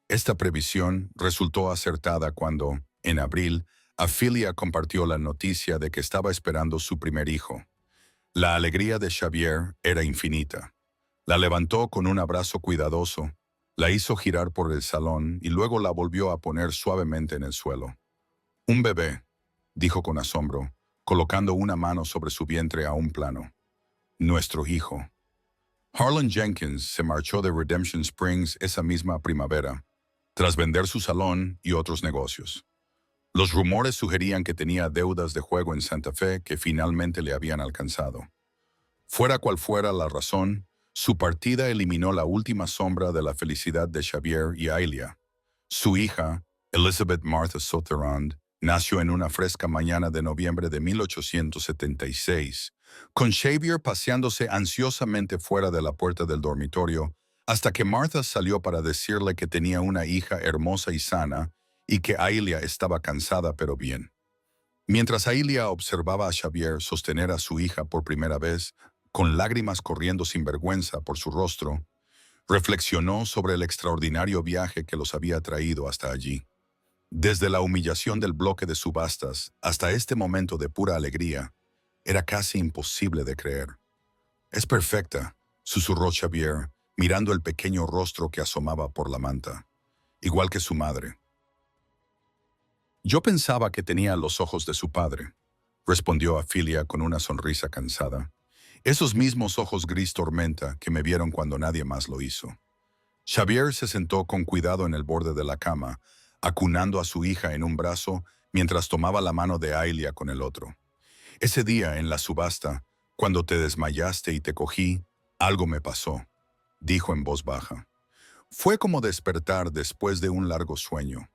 Esta previsión resultó acertada cuando, en abril, Afilia compartió la noticia de que estaba esperando su primer hijo. La alegría de Xavier era infinita. La levantó con un abrazo cuidadoso, la hizo girar por el salón y luego la volvió a poner suavemente en el suelo. Un bebé, dijo con asombro, colocando una mano sobre su vientre a un plano. Nuestro hijo. Harlan Jenkins se marchó de Redemption Springs esa misma primavera, tras vender su salón y otros negocios. Los rumores sugerían que tenía deudas de juego en Santa Fe que finalmente le habían alcanzado. Fuera cual fuera la razón, su partida eliminó la última sombra de la felicidad de Xavier y Ailia. Su hija, Elizabeth Martha Sutherland, nació en una fresca mañana de noviembre de 1876, con Xavier paseándose ansiosamente fuera de la puerta del dormitorio, hasta que Martha salió para decirle que tenía una hija hermosa y sana y que Ailia estaba cansada pero bien. Mientras Ailia observaba a Xavier sostener a su hija por primera vez, con lágrimas corriendo sin vergüenza por su rostro, reflexionó sobre el extraordinario viaje que los había traído hasta allí. Desde la humillación del bloque de subastas hasta este momento de pura alegría, era casi imposible de creer. «Es perfecta», susurró Xavier, mirando el pequeño rostro que asomaba por la manta. «Igual que su madre». «Yo pensaba que tenía los ojos de su padre», respondió Afilia con una sonrisa cansada. «Esos mismos ojos gris tormenta que me vieron cuando nadie más lo hizo». Xavier se sentó con cuidado en el borde de la cama, acunando a su hija en un brazo mientras tomaba la mano de Ailia con el otro. «Ese día, en la subasta, cuando te desmayaste y te cogí, algo me pasó», dijo en voz baja. «Fue como despertar después de un largo sueño.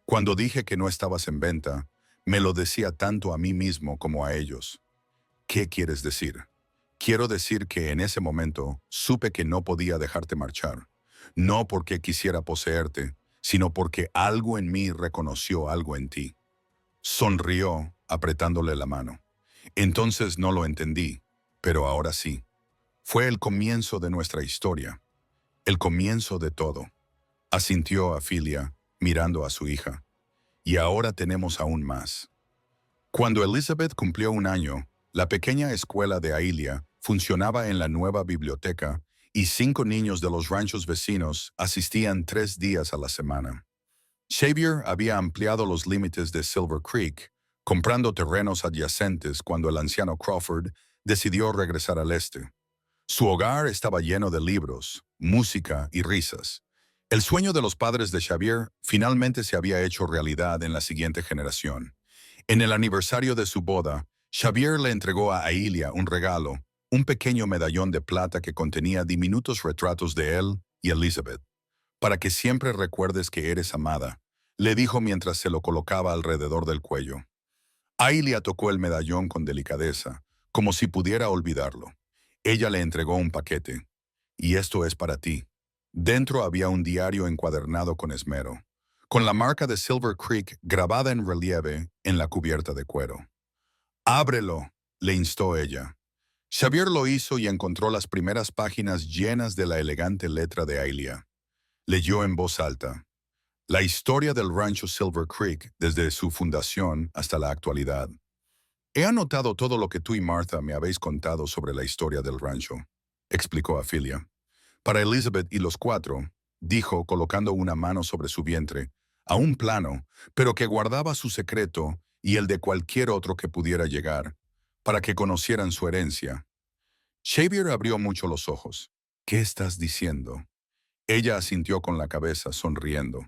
Cuando dije que no estabas en venta, me lo decía tanto a mí mismo como a ellos». «¿Qué quieres decir?» «Quiero decir que en ese momento supe que no podía dejarte marchar. No porque quisiera poseerte, sino porque algo en mí reconoció algo en ti». Sonrió, apretándole la mano. «Entonces no lo entendí, pero ahora sí. Fue el comienzo de nuestra historia. El comienzo de todo», asintió Afilia, mirando a su hija. «Y ahora tenemos aún más». Cuando Elizabeth cumplió 1 año, la pequeña escuela de Ailia funcionaba en la nueva biblioteca y 5 niños de los ranchos vecinos asistían 3 días a la semana. Xavier había ampliado los límites de Silver Creek, comprando terrenos adyacentes cuando el anciano Crawford decidió regresar al este. Su hogar estaba lleno de libros, música y risas. El sueño de los padres de Xavier finalmente se había hecho realidad en la siguiente generación. En el aniversario de su boda, Xavier le entregó a Ailia un regalo, un pequeño medallón de plata que contenía diminutos retratos de él y Elizabeth. «Para que siempre recuerdes que eres amada», le dijo mientras se lo colocaba alrededor del cuello. Ailia tocó el medallón con delicadeza, como si pudiera olvidarlo. Ella le entregó un paquete. «Y esto es para ti». Dentro había un diario encuadernado con esmero, con la marca de Silver Creek grabada en relieve en la cubierta de cuero. «Ábrelo», le instó ella. Xavier lo hizo y encontró las primeras páginas llenas de la elegante letra de Ailia. Leyó en voz alta: «La historia del rancho Silver Creek desde su fundación hasta la actualidad. He anotado todo lo que tú y Martha me habéis contado sobre la historia del rancho», explicó Afilia. «Para Elizabeth y los 4», dijo colocando una mano sobre su vientre, a un plano, pero que guardaba su secreto y el de cualquier otro que pudiera llegar, para que conocieran su herencia. Xavier abrió mucho los ojos. «¿Qué estás diciendo?» Ella asintió con la cabeza, sonriendo.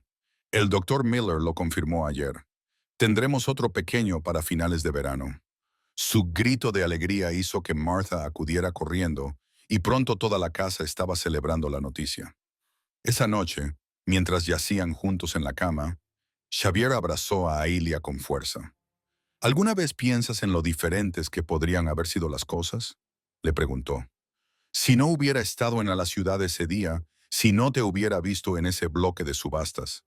«El doctor Miller lo confirmó ayer. Tendremos otro pequeño para finales de verano». Su grito de alegría hizo que Martha acudiera corriendo, y pronto toda la casa estaba celebrando la noticia. Esa noche, mientras yacían juntos en la cama, Xavier abrazó a Ailia con fuerza. ¿Alguna vez piensas en lo diferentes que podrían haber sido las cosas? Le preguntó. Si no hubiera estado en la ciudad ese día, si no te hubiera visto en ese bloque de subastas.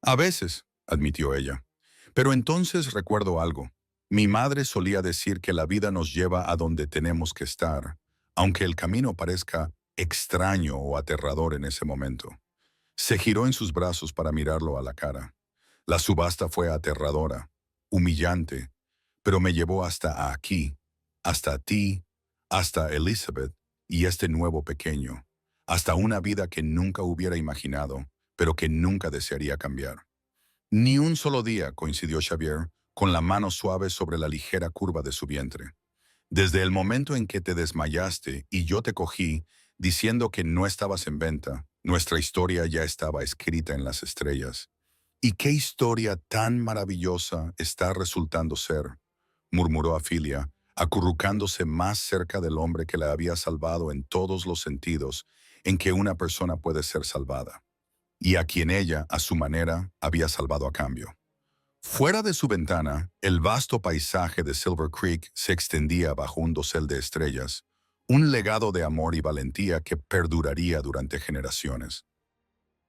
A veces, admitió ella. Pero entonces recuerdo algo. Mi madre solía decir que la vida nos lleva a donde tenemos que estar, aunque el camino parezca extraño o aterrador en ese momento. Se giró en sus brazos para mirarlo a la cara. La subasta fue aterradora, humillante, pero me llevó hasta aquí, hasta ti, hasta Elizabeth y este nuevo pequeño, hasta una vida que nunca hubiera imaginado, pero que nunca desearía cambiar. Ni un solo día, coincidió Xavier, con la mano suave sobre la ligera curva de su vientre. Desde el momento en que te desmayaste y yo te cogí, diciendo que no estabas en venta, nuestra historia ya estaba escrita en las estrellas. ¿Y qué historia tan maravillosa está resultando ser?, murmuró Afilia, acurrucándose más cerca del hombre que la había salvado en todos los sentidos en que una persona puede ser salvada, y a quien ella, a su manera, había salvado a cambio. Fuera de su ventana, el vasto paisaje de Silver Creek se extendía bajo un dosel de estrellas, un legado de amor y valentía que perduraría durante generaciones.